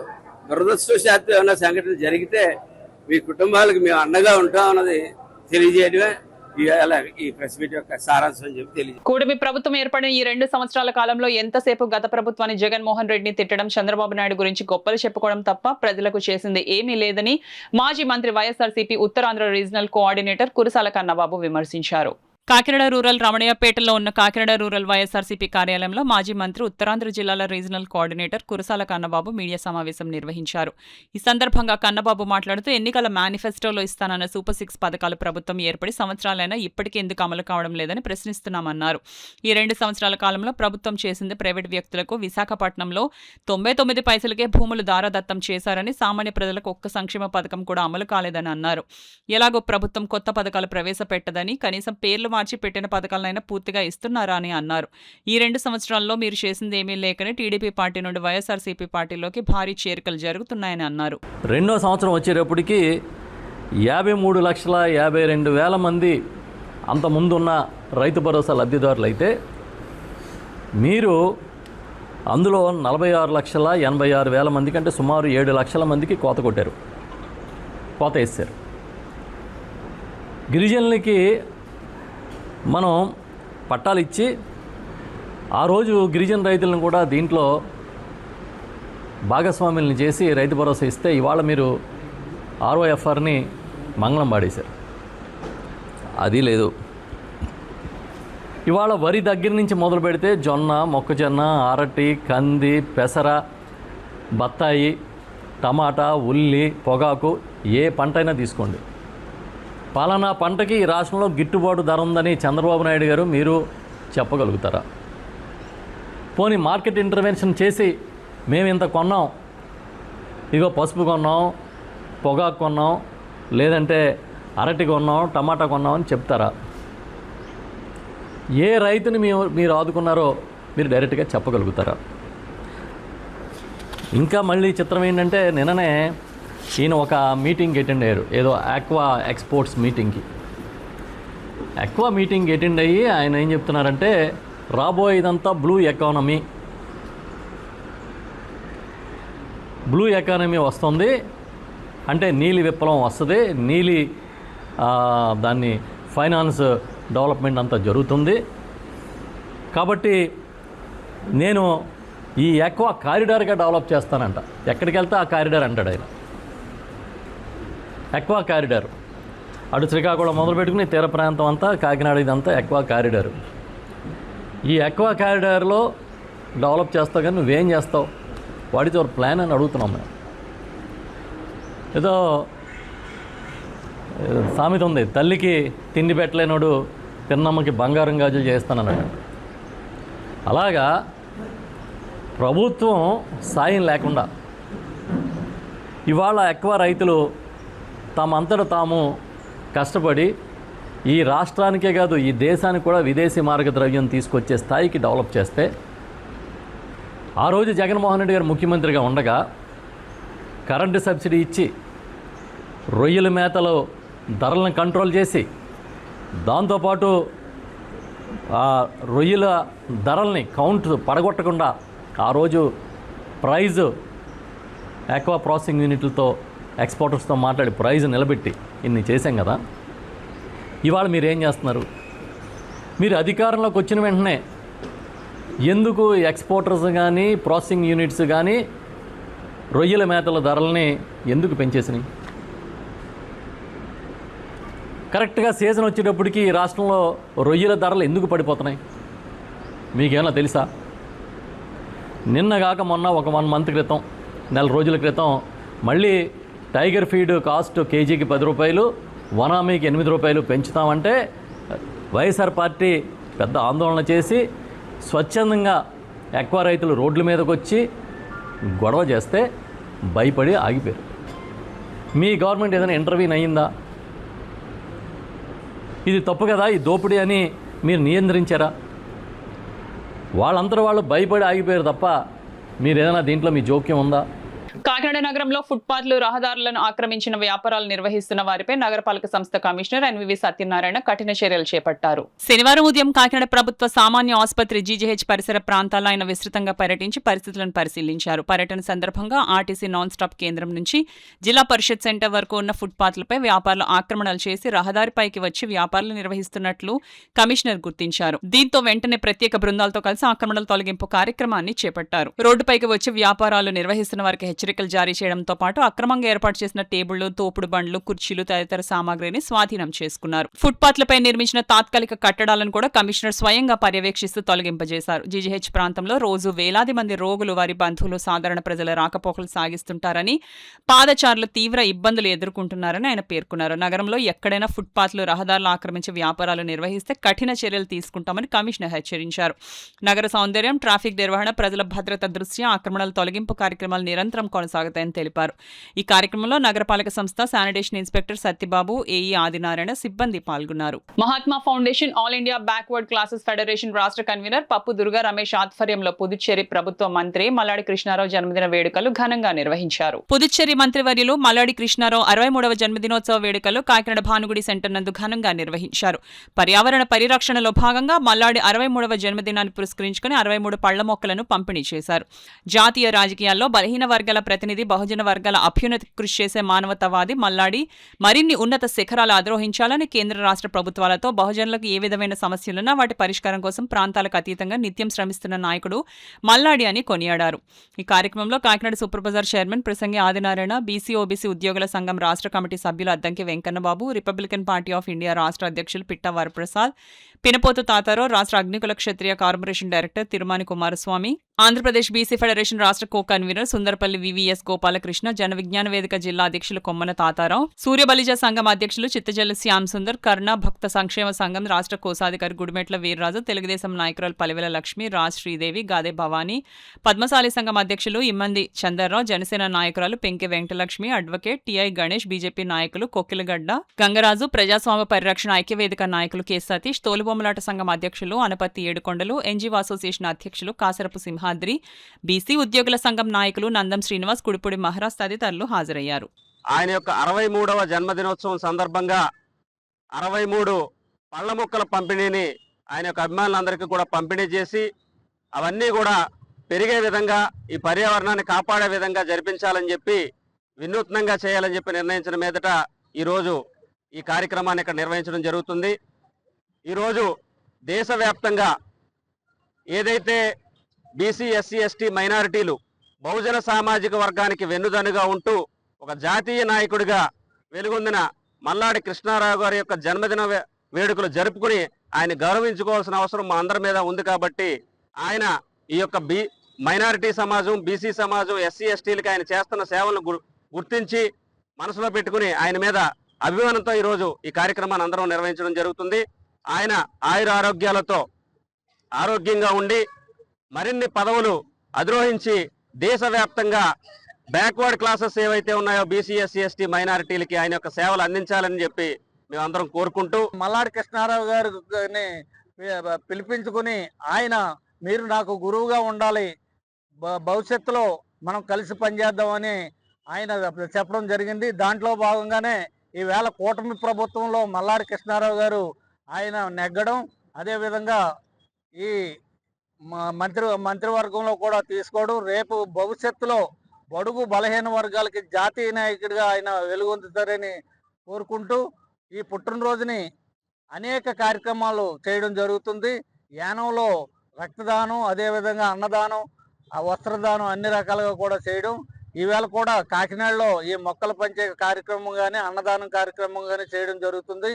J: దురదృష్టవశాత్తు ఏమైనా సంఘటనలు జరిగితే మీ కుటుంబాలకు మేము అండగా ఉంటాం అన్నది తెలియజేయడమే ఈ ప్రెస్ మీట్ యొక్క సారాంశం అని చెప్పి తెలియదు.
C: కూటమి ప్రభుత్వం ఏర్పడిన ఈ 2 సంవత్సరాల కాలంలో ఎంతసేపు గత ప్రభుత్వాన్ని జగన్మోహన్ రెడ్డిని తిట్టడం, చంద్రబాబు నాయుడు గురించి గొప్పలు చెప్పుకోవడం తప్ప ప్రజలకు చేసింది ఏమీ లేదని మాజీ మంత్రి వైఎస్ఆర్సీపీ ఉత్తరాంధ్ర రీజనల్ కోఆర్డినేటర్ కురసాల కన్నబాబు విమర్శించారు. కాకినాడ రూరల్ రమణయ్యపేటలో ఉన్న కాకినాడ రూరల్ వైఎస్ఆర్సీపీ కార్యాలయంలో మాజీ మంత్రి ఉత్తరాంధ్ర జిల్లాల regional coordinator Kurasala Kannababu media సమావేశం నిర్వహించారు. ఈ సందర్భంగా కన్నబాబు మాట్లాడుతూ ఎన్నికల మేనిఫెస్టోలో ఇస్తానన్న సూపర్ 6 పథకాలు ప్రభుత్వం ఏర్పడి సంవత్సరాలైనా ఇప్పటికీ ఎందుకు అమలు కావడం లేదని ప్రశ్నిస్తున్నామన్నారు. ఈ 2 సంవత్సరాల కాలంలో ప్రభుత్వం చేసింది ప్రైవేటు వ్యక్తులకు విశాఖపట్నంలో 99 పైసలకే భూములు దారాదత్తం చేశారని, సామాన్య ప్రజలకు ఒక్క సంక్షేమ పథకం కూడా అమలు కాలేదని అన్నారు. ఎలాగో ప్రభుత్వం కొత్త పథకాలు ప్రవేశపెట్టదని, కనీసం పేర్లు మార్చి పెట్టిన పథకాలనైనా పూర్తిగా ఇస్తున్నారా అని అన్నారు. ఈ 2 సంవత్సరాల్లో మీరు చేసింది ఏమీ లేకని టీడీపీ పార్టీ నుండి వైఎస్ఆర్సీపీ పార్టీలోకి భారీ చేరికలు జరుగుతున్నాయని అన్నారు.
K: 2వ సంవత్సరం వచ్చేటప్పటికి 53,52,000 మంది అంత ముందున్న రైతు భరోసా లబ్ధిదారులు అయితే మీరు అందులో 46,86,000 మందికి అంటే సుమారు 7 లక్షల మందికి కోత కొట్టారు, కోత వేశారు. గిరిజనులకి మనం పట్టాలు ఇచ్చి ఆ రోజు గిరిజన రైతులను కూడా దీంట్లో భాగస్వాములను చేసి రైతు భరోసా ఇస్తే ఇవాళ మీరు ROFRని మంగళం పాడేశారు. అది లేదు. ఇవాళ వరి దగ్గర నుంచి మొదలు పెడితే జొన్న, మొక్కజొన్న, అరటి, కంది, పెసర, బత్తాయి, టమాటా, ఉల్లి, పొగాకు ఏ పంటైనా తీసుకోండి, పలానా పంటకి ఈ రాష్ట్రంలో గిట్టుబాటు ధర ఉందని చంద్రబాబు నాయుడు గారు మీరు చెప్పగలుగుతారా? పోనీ మార్కెట్ ఇంటర్వెన్షన్ చేసి మేము ఇంత కొన్నాం, ఇగో పసుపు కొన్నాం, పొగాకు కొన్నాం, లేదంటే అరటి కొన్నాం, టమాటా కొన్నాం అని చెప్తారా? ఏ రైతుని మీరు ఆదుకున్నారో మీరు డైరెక్ట్గా చెప్పగలుగుతారా? ఇంకా మళ్ళీ చిత్రం ఏంటంటే, నిన్ననే ఈయన ఒక మీటింగ్ అటెండ్ అయ్యారు, ఏదో ఆక్వా ఎక్స్పోర్ట్స్ మీటింగ్కి. ఆక్వా మీటింగ్ అటెండ్ అయ్యి ఆయన ఏం చెప్తున్నారంటే, రాబోయేదంతా బ్లూ ఎకానమీ, బ్లూ ఎకానమీ వస్తుంది అంటే నీలి విప్లవం వస్తుంది, నీలి దాన్ని ఫైనాన్స్ డెవలప్మెంట్ అంతా జరుగుతుంది. కాబట్టి నేను ఈ ఆక్వా కారిడార్గా డెవలప్ చేస్తానంట. ఎక్కడికి వెళ్తే ఆ కారిడార్ అంటాడు ఆయన. ఆక్వా కారిడార్ అటు శ్రీకాకుళం మొదలు పెట్టుకుని తీర ప్రాంతం అంతా, కాకినాడ ఇదంతా ఆక్వా కారిడార్. ఈ ఆక్వా కారిడార్లో డెవలప్ చేస్తావు కానీ నువ్వేం చేస్తావు? వాడితో ఒక ప్లాన్ అని అడుగుతున్నాం మేము. ఏదో సామెత ఉంది, తల్లికి తిండి పెట్టలేనోడు తిన్నమ్మకి బంగారం గాజులు చేస్తానన్నాడు. అలాగా ప్రభుత్వం సాయం లేకుండా ఇవాళ ఎక్కువ రైతులు తమంతట తాము కష్టపడి ఈ రాష్ట్రానికే కాదు ఈ దేశానికి కూడా విదేశీ మార్గద్రవ్యం తీసుకొచ్చే స్థాయికి డెవలప్ చేస్తే, ఆ రోజు జగన్మోహన్ రెడ్డి గారు ముఖ్యమంత్రిగా ఉండగా కరెంటు సబ్సిడీ ఇచ్చి రొయ్యల మేతలో ధరలను కంట్రోల్ చేసి, దాంతోపాటు ఆ రొయ్యల ధరల్ని కౌంట్ పడగొట్టకుండా ఆ రోజు ప్రైజ్ ఆక్వా ప్రాసెసింగ్ యూనిట్లతో ఎక్స్పోర్టర్స్తో మాట్లాడి ప్రైజ్ నిలబెట్టి ఇన్ని చేశాం కదా. ఇవాళ మీరు ఏం చేస్తున్నారు? మీరు అధికారంలోకి వచ్చిన వెంటనే ఎందుకు ఎక్స్పోర్టర్స్ కానీ ప్రాసెసింగ్ యూనిట్స్ కానీ రొయ్యల మేతల ధరల్ని ఎందుకు పెంచేసినాయి? కరెక్ట్గా సీజన్ వచ్చేటప్పటికి ఈ రాష్ట్రంలో రొయ్యల ధరలు ఎందుకు పడిపోతున్నాయి మీకేమైనా తెలుసా? నిన్నగాక మొన్న ఒక 1 మంత్ క్రితం, నెల రోజుల క్రితం మళ్ళీ టైగర్ ఫీడ్ కాస్ట్ కేజీకి 10 రూపాయలు, వనామీకి 8 రూపాయలు పెంచుతామంటే వైఎస్ఆర్ పార్టీ పెద్ద ఆందోళన చేసి స్వచ్ఛందంగా ఆక్వా రైతులు రోడ్ల మీదకి వచ్చి గొడవ చేస్తే భయపడి ఆగిపోయారు. మీ గవర్నమెంట్ ఏదైనా ఇంటర్వ్యూన్ అయ్యిందా? ఇది తప్పు కదా, ఈ దోపిడీ అని మీరు నియంత్రించారా? వాళ్ళందరూ వాళ్ళు భయపడి ఆగిపోయారు తప్ప మీరు ఏదైనా దీంట్లో మీ జోక్యం ఉందా?
C: కాకినాడ నగరంలో ఫుట్పాత్లు, రహదారులను ఆక్రమించిన వ్యాపారాలు నిర్వహిస్తున్న వారిపై నగరపాలక సంస్థ కమిషనర్ ఎన్వివి సత్యనారాయణ కఠిన చర్యలు చేపట్టారు. శనివారం ఉదయం కాకినాడ ప్రభుత్వ సామాన్య ఆసుపత్రి జీజీహెచ్ పరిసర ప్రాంతాల్లో ఆయన విస్తృతంగా పర్యటించి పరిస్థితులను పరిశీలించారు. పర్యటన సందర్భంగా ఆర్టీసీ నాన్ స్టాప్ కేంద్రం నుంచి జిల్లా పరిషత్ సెంటర్ వరకు ఉన్న ఫుట్పాత్లపై వ్యాపారులు ఆక్రమణలు చేసి రహదారిపైకి వచ్చి వ్యాపారాలు నిర్వహిస్తున్నట్లు కమిషనర్ గుర్తించారు. దీంతో వెంటనే ప్రత్యేక బృందాలతో కలిసి ఆక్రమణల తొలగింపు కార్యక్రమాన్ని చేపట్టారు. రోడ్డుపైకి వచ్చి వ్యాపారాలు నిర్వహిస్తున్న వారికి హెచ్చరికలు జారీ చేయడంతో పాటు అక్రమంగా ఏర్పాటు చేసిన టేబుళ్లు, తోపుడు బండ్లు, కుర్చీలు తదితర సామాగ్రిని స్వాధీనం చేసుకున్నారు. ఫుట్పాత్లపై నిర్మించిన తాత్కాలిక కట్టడాలను కూడా కమిషనర్ స్వయంగా పర్యవేక్షిస్తూ తొలగింపజేశారు. జీజీహెచ్ ప్రాంతంలో రోజు వేలాది మంది రోగులు, వారి బంధువులు, సాధారణ ప్రజల రాకపోకలు సాగిస్తుంటారని, పాదచారులు తీవ్ర ఇబ్బందులు ఎదుర్కొంటున్నారని ఆయన పేర్కొన్నారు. నగరంలో ఎక్కడైనా ఫుట్పాత్లు, రహదారులు ఆక్రమించి వ్యాపారాలు నిర్వహిస్తే కఠిన చర్యలు తీసుకుంటామని కమిషనర్ హెచ్చరించారు. నగర సౌందర్యం, ట్రాఫిక్ నిర్వహణ, ప్రజల భద్రత దృష్ట్యా ఆక్రమణల తొలగింపు కార్యక్రమాలు నిరంతరం కొనసాగుతాయని తెలిపారు. ఈ కార్యక్రమంలో నగరపాలక సంస్థ sanitation inspector Satyababu, AE Adinarayana సిబ్బంది పాల్గొన్నారు. Mahatma foundation all India backward classes federation రాష్ట్ర కన్వీనర్ పప్పు దుర్గా రమేష్ ఆధ్వర్యంలో పుదుచ్చేరి ప్రభుత్వ మంత్రి మల్లాడి కృష్ణారావు జన్మదిన వేడుకలు ఘనంగా నిర్వహించారు. పుదుచ్చేరి మంత్రివర్యులు మల్లాడి కృష్ణారావు 63వ జన్మదినోత్సవ వేడుకలు కాకినాడ భానుగుడి సెంటర్ నందు ఘనంగా నిర్వహించారు. పర్యావరణ పరిరక్షణలో భాగంగా మల్లాడి 63వ జన్మదినాన్ని పురస్కరించుకుని 63 పళ్ల మొక్కలను పంపిణీ చేశారు. జాతీయ రాజకీయాల్లో బలహీన వర్గాల ప్రతినిధి, బహుజన వర్గాల అభ్యున్నతికి కృషి చేసే మానవతావాది మల్లాడి మరిన్ని ఉన్నత శిఖరాలు అధిరోహించాలని, కేంద్ర రాష్ట్ర ప్రభుత్వాలతో బహుజనులకు ఏ విధమైన సమస్యలున్నా వాటి పరిష్కారం కోసం ప్రాంతాలకు అతీతంగా నిత్యం శ్రమిస్తున్న నాయకుడు మల్లాడి అని కొనియాడారు. ఈ కార్యక్రమంలో కాకినాడ సూపర్ బజార్ చైర్మన్ ప్రసంగి ఆదినారాయణ, బీసీ ఓబీసీ ఉద్యోగుల సంఘం రాష్ట్ర కమిటీ సభ్యులు Addanki Venkannababu, Republican Party of India రాష్ట్ర అధ్యక్షులు పిట్టా వరప్రసాద్, పినపోతు తాతారావు, రాష్ట్ర Agnikula Kshatriya corporation director Tirumani Kumaraswamy, Andhra Pradesh BC federation రాష్ట్ర co convener Sundarapalli VVS Gopalakrishna, Jana Vignana వేదిక జిల్లా అధ్యక్షులు కొమ్మన తాతారావు, సూర్యబలిజ సంఘం అధ్యక్షులు చిత్తజల్లి శ్యామ్ సుందర్, కర్ణ భక్త సంక్షేమ సంఘం రాష్ట్ర కోశాధికారి గుడిమెట్ల వీర్రాజు, తెలుగుదేశం నాయకురాలు పలివెల లక్ష్మి, రాజ్ శ్రీదేవి, గాదే భవానీ, పద్మశాలి సంఘం అధ్యక్షులు ఇమ్మంది చందర్రావు, జనసేన నాయకురాలు Penke Venkatalakshmi, advocate TI Ganesh, BJP నాయకులు కొక్కిలగడ్డ గంగరాజు, ప్రజాస్వామ్య పరిరక్షణ ఐక్యవేదిక నాయకులు కె సతీష్, తోలుబొమ్మలాట సంఘం అధ్యక్షులు అనపత్తి ఏడుకొండలు, ఎన్జీఓ అసోసియేషన్ అధ్యక్షులు కాసరపు సింహాద్రి, బీసీ ఉద్యోగుల సంఘం నాయకులు నందం శ్రీనివాస్, కుడిపూడి మహారాజ్ తదితరులు హాజరయ్యారు.
J: ఆయన యొక్క 63వ జన్మదినోత్సవం సందర్భంగా 63 పళ్ల మొక్కల పంపిణీని ఆయన యొక్క అభిమానులందరికీ కూడా పంపిణీ చేసి అవన్నీ కూడా పెరిగే విధంగా, ఈ పర్యావరణాన్ని కాపాడే విధంగా జరిపించాలని చెప్పి, వినూత్నంగా చేయాలని చెప్పి నిర్ణయించిన మీదట ఈరోజు ఈ కార్యక్రమాన్ని ఇక్కడ నిర్వహించడం జరుగుతుంది. ఈరోజు దేశవ్యాప్తంగా ఏదైతే బీసీ, ఎస్సీ, ఎస్టీ మైనారిటీలు బహుజన సామాజిక వర్గానికి వెన్నుదన్నుగా ఉంటూ ఒక జాతీయ నాయకుడిగా వెలుగొందిన మల్లాడి కృష్ణారావు గారి యొక్క జన్మదిన వేడుకలు జరుపుకుని ఆయన గౌరవించుకోవాల్సిన అవసరం మా అందరి మీద ఉంది. కాబట్టి ఆయన ఈ యొక్క మైనారిటీ సమాజం, బీసీ సమాజం, ఎస్సీ, ఎస్టీలకి ఆయన చేస్తున్న సేవలను గుర్తించి మనసులో పెట్టుకుని ఆయన మీద అభిమానంతో ఈరోజు ఈ కార్యక్రమాన్ని అందరం నిర్వహించడం జరుగుతుంది. ఆయన ఆయుర ఆరోగ్యాలతో ఆరోగ్యంగా ఉండి మరిన్ని పదవులు అధిరోహించి దేశవ్యాప్తంగా బ్యాక్వర్డ్ క్లాసెస్ ఏవైతే ఉన్నాయో బీసీ, ఎస్సీ, ఎస్టీ మైనారిటీలకి ఆయన యొక్క సేవలు అందించాలని చెప్పి మేమందరం కోరుకుంటూ,
H: మల్లాడి కృష్ణారావు గారిని పిలిపించుకుని ఆయన మీరు నాకు గురువుగా ఉండాలి, భవిష్యత్తులో మనం కలిసి పనిచేద్దామని ఆయన చెప్పడం జరిగింది. దాంట్లో భాగంగానే ఈవేళ కూటమి ప్రభుత్వంలో మల్లాడి కృష్ణారావు గారు ఆయన నెగ్గడం, అదేవిధంగా ఈ మంత్రివర్గంలో కూడా తీసుకోవడం, రేపు భవిష్యత్తులో బడుగు బలహీన వర్గాలకి జాతీయ నాయకుడిగా ఆయన వెలుగొందుతారని కోరుకుంటూ ఈ పుట్టినరోజుని అనేక కార్యక్రమాలు చేయడం జరుగుతుంది. యానంలో రక్తదానం, అదేవిధంగా అన్నదానం, వస్త్రదానం అన్ని రకాలుగా కూడా చేయడం, ఈవేళ కూడా కాకినాడలో ఈ మొక్కలు పంచే కార్యక్రమం కానీ అన్నదానం కార్యక్రమం కానీ చేయడం జరుగుతుంది.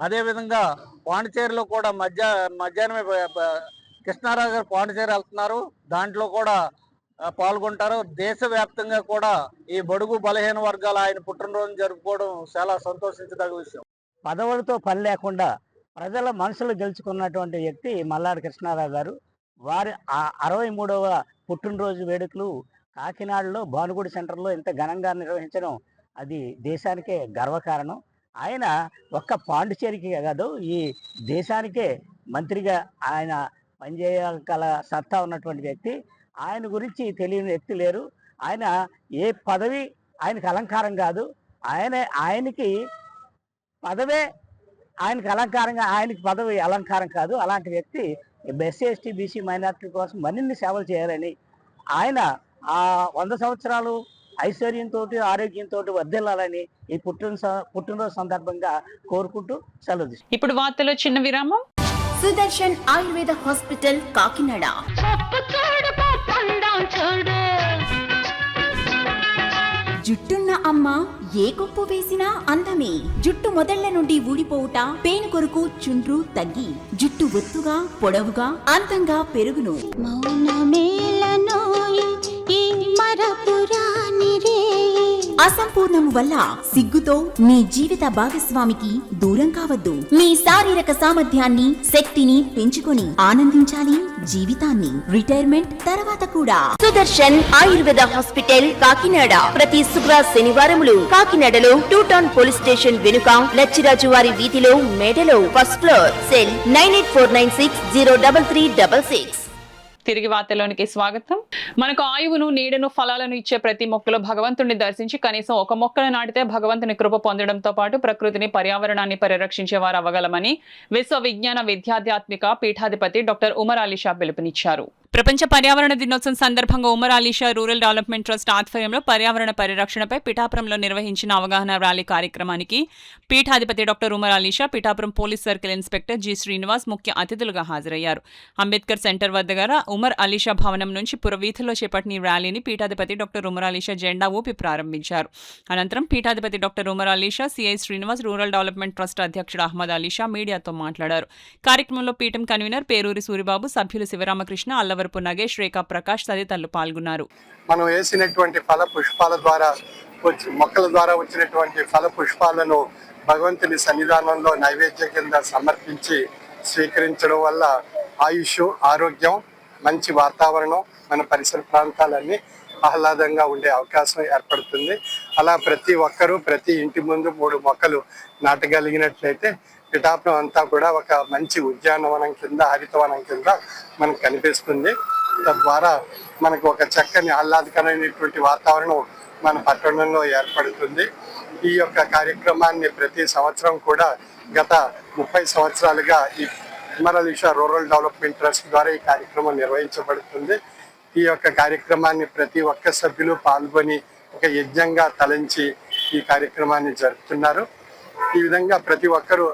H: అదేవిధంగా పాండిచేరిలో కూడా మధ్యాహ్నమే కృష్ణారావు గారు పాండిచేరి వెళ్తున్నారు, దాంట్లో కూడా పాల్గొంటారు. దేశవ్యాప్తంగా కూడా ఈ బడుగు బలహీన వర్గాలు ఆయన పుట్టినరోజు జరుపుకోవడం చాలా సంతోషించదగ్గ విషయం. పదవులతో పని లేకుండా ప్రజల మనసులు గెలుచుకున్నటువంటి వ్యక్తి మల్లాడి కృష్ణారావు గారు. వారి 63వ పుట్టినరోజు వేడుకలు కాకినాడలో భానుగుడి సెంటర్లో ఇంత ఘనంగా నిర్వహించడం అది దేశానికే గర్వకారణం. ఆయన ఒక్క పాండిచేరికి కాదు, ఈ దేశానికే మంత్రిగా ఆయన పనిచేయగల సత్తా ఉన్నటువంటి వ్యక్తి. ఆయన గురించి తెలియని వ్యక్తి లేరు. ఆయన ఏ పదవి ఆయనకు అలంకారం కాదు, ఆయనకి పదవే ఆయనకి అలంకారంగా, ఆయనకి పదవి అలంకారం కాదు. అలాంటి వ్యక్తి ఎస్సీ, ఎస్టీ, బీసీ మైనారిటీ కోసం మరిన్ని సేవలు చేయాలని, ఆయన 100 సంవత్సరాలు ఐశ్వర్యంతో ఆరోగ్యంతో వర్ధిల్లాలని ఈ పుట్టినరోజు సందర్భంగా కోరుకుంటూ సెలవు తీసుకుంటాం.
C: ఇప్పుడు వార్తలో చిన్న విరామం.
A: సుదర్శన్ ఆయుర్వేద హాస్పిటల్ కాకినాడ. జుట్టున్న అమ్మ ఏ కొప్పు వేసినా అందమే. జుట్టు మొదళ్ల నుండి ఊడిపోవుట, పేను కొరకు చుండ్రు తగ్గి జుట్టు ఒత్తుగా పొడవుగా అందంగా పెరుగును. అసంపూర్ణము వల్ల సిగ్గుతో మీ జీవిత భాగస్వామికి దూరం కావద్దు. మీ శారీరక సామర్థ్యాన్ని, శక్తిని పెంచుకొని ఆనందించాలి జీవితాన్ని, రిటైర్మెంట్ తర్వాత కూడా. సుదర్శన్ ఆయుర్వేద హాస్పిటల్ కాకినాడ. ప్రతి శుక్ర శనివారములు కాకినాడలో 2 టౌన్ పోలీస్ స్టేషన్ వెనుక లచ్చిరాజు వారి వీధిలో మేడలో ఫస్ట్ ఫ్లోర్. సెల్ 9849603366.
C: తిరిగి వార్తలోనికి స్వాగతం. మనకు ఆయువును, నీడను, ఫలాలను ఇచ్చే ప్రతి మొక్కలో భగవంతుడిని దర్శించి కనీసం ఒక మొక్కను నాటితే భగవంతుని కృప పొందడంతో పాటు ప్రకృతిని, పర్యావరణాన్ని పరిరక్షించే వారు అవ్వగలమని విశ్వ విజ్ఞాన విద్యాధ్యాత్మిక పీఠాధిపతి డాక్టర్ ఉమర్ అలీ షా పిలుపునిచ్చారు. ప్రపంచ పర్యావరణ దినోత్సవం సందర్భంగా Umar Ali Shah rural development trust ఆధ్వర్యంలో పర్యావరణ పరిరక్షణపై పిఠాపురంలో నిర్వహించిన అవగాహన ర్యాలీ కార్యక్రమానికి పీఠాధిపతి doctor Umar Ali Shah, Pithapuram police circle inspector G Srinivas ముఖ్య అతిథులుగా హాజరయ్యారు. అంబేద్కర్ సెంటర్ వద్ద గల ఉమర్ అలీ షా భవనం నుంచి పురవీధుల్లో చేపట్టిన ఈ ర్యాలీని పీఠాధిపతి డాక్టర్ ఉమర్ అలీ షా జెండా ఊపి ప్రారంభించారు. అనంతరం పీఠాధిపతి doctor Umar Ali Shah, CI Srinivas, rural development trust అధ్యక్షుడు అహ్మద్ అలీ షా మీడియాతో మాట్లాడారు. కార్యక్రమంలో పీఠం కన్వీనర్ పేరూరి సూరిబాబు, సభ్యులు శివరామకృష్ణ, అల్లవరం దేవరపు నగేష్, రేఖా ప్రకాష్ తదితరులు పాల్గొన్నారు.
F: మనం వేసినటువంటి ఫల పుష్పాల ద్వారా మొక్కల ద్వారా వచ్చినటువంటి ఫల పుష్పాలను భగవంతుని సన్నిధానంలో నైవేద్యం కింద సమర్పించి స్వీకరించడం వల్ల ఆయుష్, ఆరోగ్యం, మంచి వాతావరణం, మన పరిసర ప్రాంతాలన్నీ ఆహ్లాదంగా ఉండే అవకాశం ఏర్పడుతుంది. అలా ప్రతి ఒక్కరూ ప్రతి ఇంటి ముందు 3 మొక్కలు నాటగలిగినట్లయితే పిఠాపురం అంతా కూడా ఒక మంచి ఉద్యానవనం కింద, హరితవనం కింద మనకు కనిపిస్తుంది. తద్వారా మనకు ఒక చక్కని ఆహ్లాదకరమైనటువంటి వాతావరణం మన పట్టణంలో ఏర్పడుతుంది. ఈ యొక్క కార్యక్రమాన్ని ప్రతి సంవత్సరం కూడా గత 30 సంవత్సరాలుగా ఈ తిమ్మరలీష రూరల్ డెవలప్మెంట్ ట్రస్ట్ ద్వారా ఈ కార్యక్రమం నిర్వహించబడుతుంది. ఈ యొక్క కార్యక్రమాన్ని ప్రతి ఒక్క సభ్యులు పాల్గొని ఒక యజ్ఞంగా తలంచి ఈ కార్యక్రమాన్ని జరుపుతున్నారు. ఈ విధంగా ప్రతి ఒక్కరూ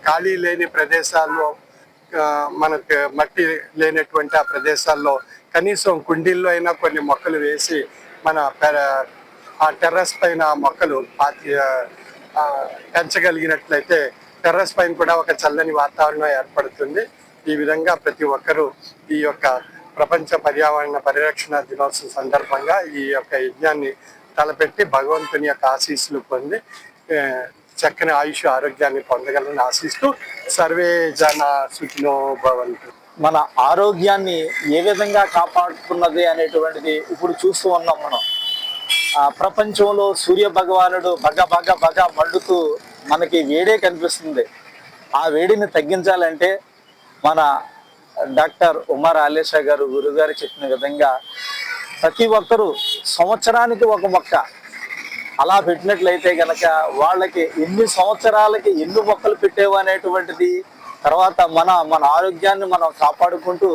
F: ఖాళీ లేని ప్రదేశాల్లో, మనకు మట్టి లేనటువంటి ఆ ప్రదేశాల్లో కనీసం కుండీల్లో అయినా కొన్ని మొక్కలు వేసి మన ఆ టెర్రస్ పైన మొక్కలు పెంచగలిగినట్లయితే టెర్రస్ పైన కూడా ఒక చల్లని వాతావరణం ఏర్పడుతుంది. ఈ విధంగా ప్రతి ఒక్కరూ ఈ యొక్క ప్రపంచ పర్యావరణ పరిరక్షణ దినోత్సవం సందర్భంగా ఈ యొక్క యజ్ఞాన్ని తలపెట్టి భగవంతుని యొక్క ఆశీస్సులు పొంది చక్కని ఆయుష్, ఆరోగ్యాన్ని పొందగలని ఆశిస్తూ సర్వే జన సుఖినో భవంతు.
H: మన ఆరోగ్యాన్ని ఏ విధంగా కాపాడుతున్నది అనేటువంటిది ఇప్పుడు చూస్తూ ఉన్నాం మనం. ప్రపంచంలో సూర్య భగవానుడు బగ మండుతూ మనకి వేడే కనిపిస్తుంది. ఆ వేడిని తగ్గించాలంటే మన డాక్టర్ ఉమర్ ఆలేషా గారు, గురుగారు చెప్పిన విధంగా ప్రతి ఒక్కరూ సంవత్సరానికి ఒక మొక్క అలా పెట్టినట్లయితే గనక వాళ్ళకి ఎన్ని సంవత్సరాలకి ఎన్ని మొక్కలు పెట్టేవు అనేటువంటిది, తర్వాత మన ఆరోగ్యాన్ని మనం కాపాడుకుంటూ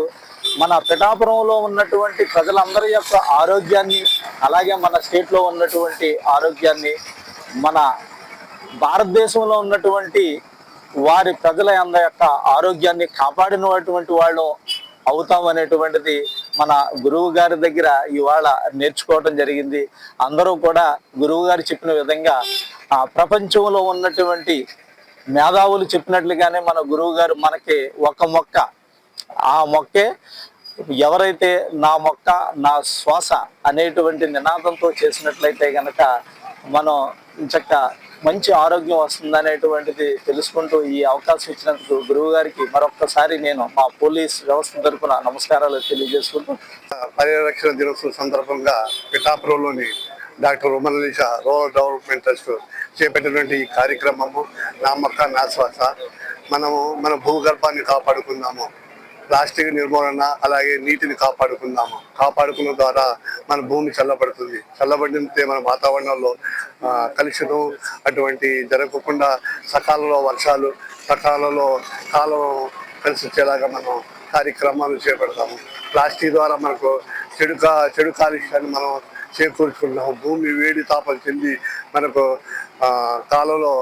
H: మన పిఠాపురంలో ఉన్నటువంటి ప్రజలందరి యొక్క ఆరోగ్యాన్ని, అలాగే మన స్టేట్లో ఉన్నటువంటి ఆరోగ్యాన్ని, మన భారతదేశంలో ఉన్నటువంటి వారి ప్రజల యొక్క ఆరోగ్యాన్ని కాపాడినటువంటి వాళ్ళు అవుతాం అనేటువంటిది మన గురువు గారి దగ్గర ఇవాళ నేర్చుకోవడం జరిగింది. అందరూ కూడా గురువు గారు చెప్పిన విధంగా ప్రపంచంలో ఉన్నటువంటి మేధావులు చెప్పినట్లుగానే మన గురువు గారు మనకి ఒక మొక్క, ఆ మొక్కే ఎవరైతే నా మొక్క నా శ్వాస అనేటువంటి నినాదంతో చేసినట్లయితే గనక మనం చక్క మంచి ఆరోగ్యం వస్తుంది అనేటువంటిది తెలుసుకుంటూ ఈ అవకాశం ఇచ్చినందుకు గురువు గారికి మరొక్కసారి నేను మా పోలీస్ వ్యవస్థ తరఫున నమస్కారాలు తెలియజేసుకుంటూ,
F: పరిరక్షణ దినోత్సవం సందర్భంగా పిఠాపురంలోని doctor Umar Alisha rural development trust చేపట్టినటువంటి ఈ కార్యక్రమము నా మొక్క నా శ్వాస. మనము మన భూగర్భాన్ని కాపాడుకుందాము, ప్లాస్టిక్ నిర్మూలన, అలాగే నీటిని కాపాడుకున్న ద్వారా మన భూమి చల్లబడుతుంది. చల్లబడితే మన వాతావరణంలో కలుషితం అటువంటి జరగకుండా సకాలంలో వర్షాలు, సకాలంలో కాలం కలిసి వచ్చేలాగా మనం కార్యక్రమాలు చేపడతాము. ప్లాస్టిక్ ద్వారా మనకు చెడు కాలుష్యాన్ని మనం చేకూర్చుకుంటాము. భూమి వేడి తాపం చెంది మనకు కాలంలో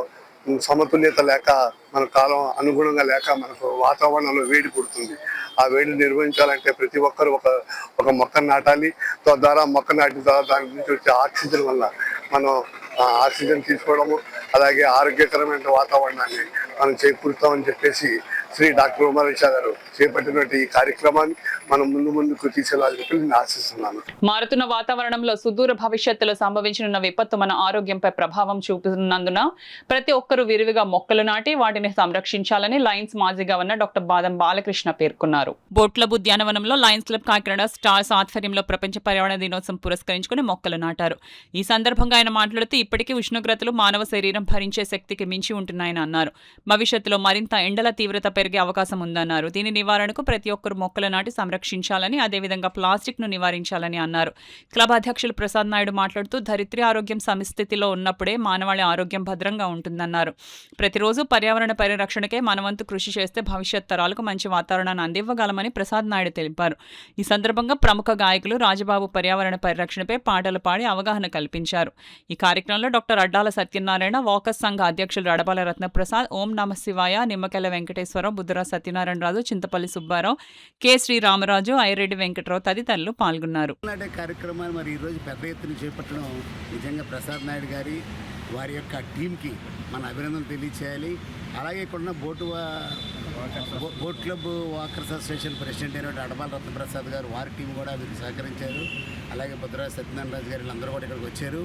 F: సమతుల్యత లేక, మన కాలం అనుగుణంగా లేక మనకు వాతావరణంలో వేడి పుడుతుంది. ఆ వేడిని నిర్వహించాలంటే ప్రతి ఒక్కరు ఒక మొక్కను నాటాలి. తద్వారా మొక్క నాటిన తర్వాత దాని నుంచి వచ్చే ఆక్సిజన్ వల్ల మనం ఆక్సిజన్ తీసుకోవడము, అలాగే ఆరోగ్యకరమైన వాతావరణాన్ని మనం చేకూరుతామని చెప్పేసి శ్రీ డాక్టర్ ఉమర్ ఆలేషా గారు చేపట్టినటువంటి ఈ కార్యక్రమాన్ని మనం ముందుకు తీసుకెళ్లాలని చెప్పి నేను ఆశిస్తున్నాను.
C: మారుతున్న వాతావరణంలో సుదూర భవిష్యత్తులో సంభవించనున్న విపత్తు మన ఆరోగ్యంపై ప్రభావం చూపుతున్నందున ప్రతి ఒక్కరూ విరివిగా మొక్కలు నాటి వాటిని సంరక్షించాలని లయన్స్ మాజీ గవర్నర్ డాక్టర్ బాదం బాలకృష్ణ పేర్కొన్నారు. బొట్లబు ఉద్యానవనంలో లయన్స్ క్లబ్ కాకినాడ స్టార్స్ ఆధ్వర్యంలో ప్రపంచ పర్యావరణ దినోత్సవం పురస్కరించుకుని మొక్కలు నాటారు. ఈ సందర్భంగా ఆయన మాట్లాడుతూ ఇప్పటికీ ఉష్ణోగ్రతలు మానవ శరీరం భరించే శక్తికి మించి ఉంటున్నాయని అన్నారు. భవిష్యత్తులో మరింత ఎండల తీవ్రత పెరిగే అవకాశం ఉందన్నారు. దీని నివారణకు ప్రతి ఒక్కరు మొక్కలు నాటి సంరక్షించాలని, అదేవిధంగా ప్లాస్టిక్ ను నివారించాలని అన్నారు. క్లబ్ అధ్యక్షులు ప్రసాద్ నాయుడు మాట్లాడుతూ ధరిత్రి ఆరోగ్యం సమిస్థితిలో ఉన్నప్పుడే మానవాళి ఆరోగ్యం భద్రంగా ఉంటుందన్నారు. ప్రతిరోజు పర్యావరణ పరిరక్షణకే మనవంతు కృషి చేస్తే భవిష్యత్ తరాలకు మంచి వాతావరణాన్ని అందివ్వగలమని ప్రసాద్ నాయుడు తెలిపారు. ఈ సందర్భంగా ప్రముఖ గాయకులు రాజబాబు పర్యావరణ పరిరక్షణపై పాటలు పాడి అవగాహన కల్పించారు. ఈ కార్యక్రమంలో డాక్టర్ అడ్డాల సత్యనారాయణ, వాకస్ సంఘ అధ్యక్షులు రడబాల రత్నప్రసాద్, ఓం నమ శివాయ, నిమ్మకెల వెంకటేశ్వరరావు, బుద్ధరా సత్యనారాయణరాజు, చింతపల్లి సుబ్బారావు, కె శ్రీరామరాజు, ఐరెడ్డి వెంకటరావు తదితరులు పాల్గొన్నారు.
L: కార్యక్రమాన్ని మరి ఈరోజు పెద్ద ఎత్తున చేపట్టడం నిజంగా ప్రసాద్ నాయుడు గారి వారి యొక్క టీంకి మన అభినందనలు తెలియచేయాలి. అలాగే ఇక్కడ boat boat club walkers association president అయిన అడపాల రత్నప్రసాద్ గారు, వారి టీం కూడా వీరికి సహకరించారు. అలాగే బుద్ధరాజు సత్యనారాయణ రాజు గారు వీళ్ళందరూ కూడా ఇక్కడికి వచ్చారు.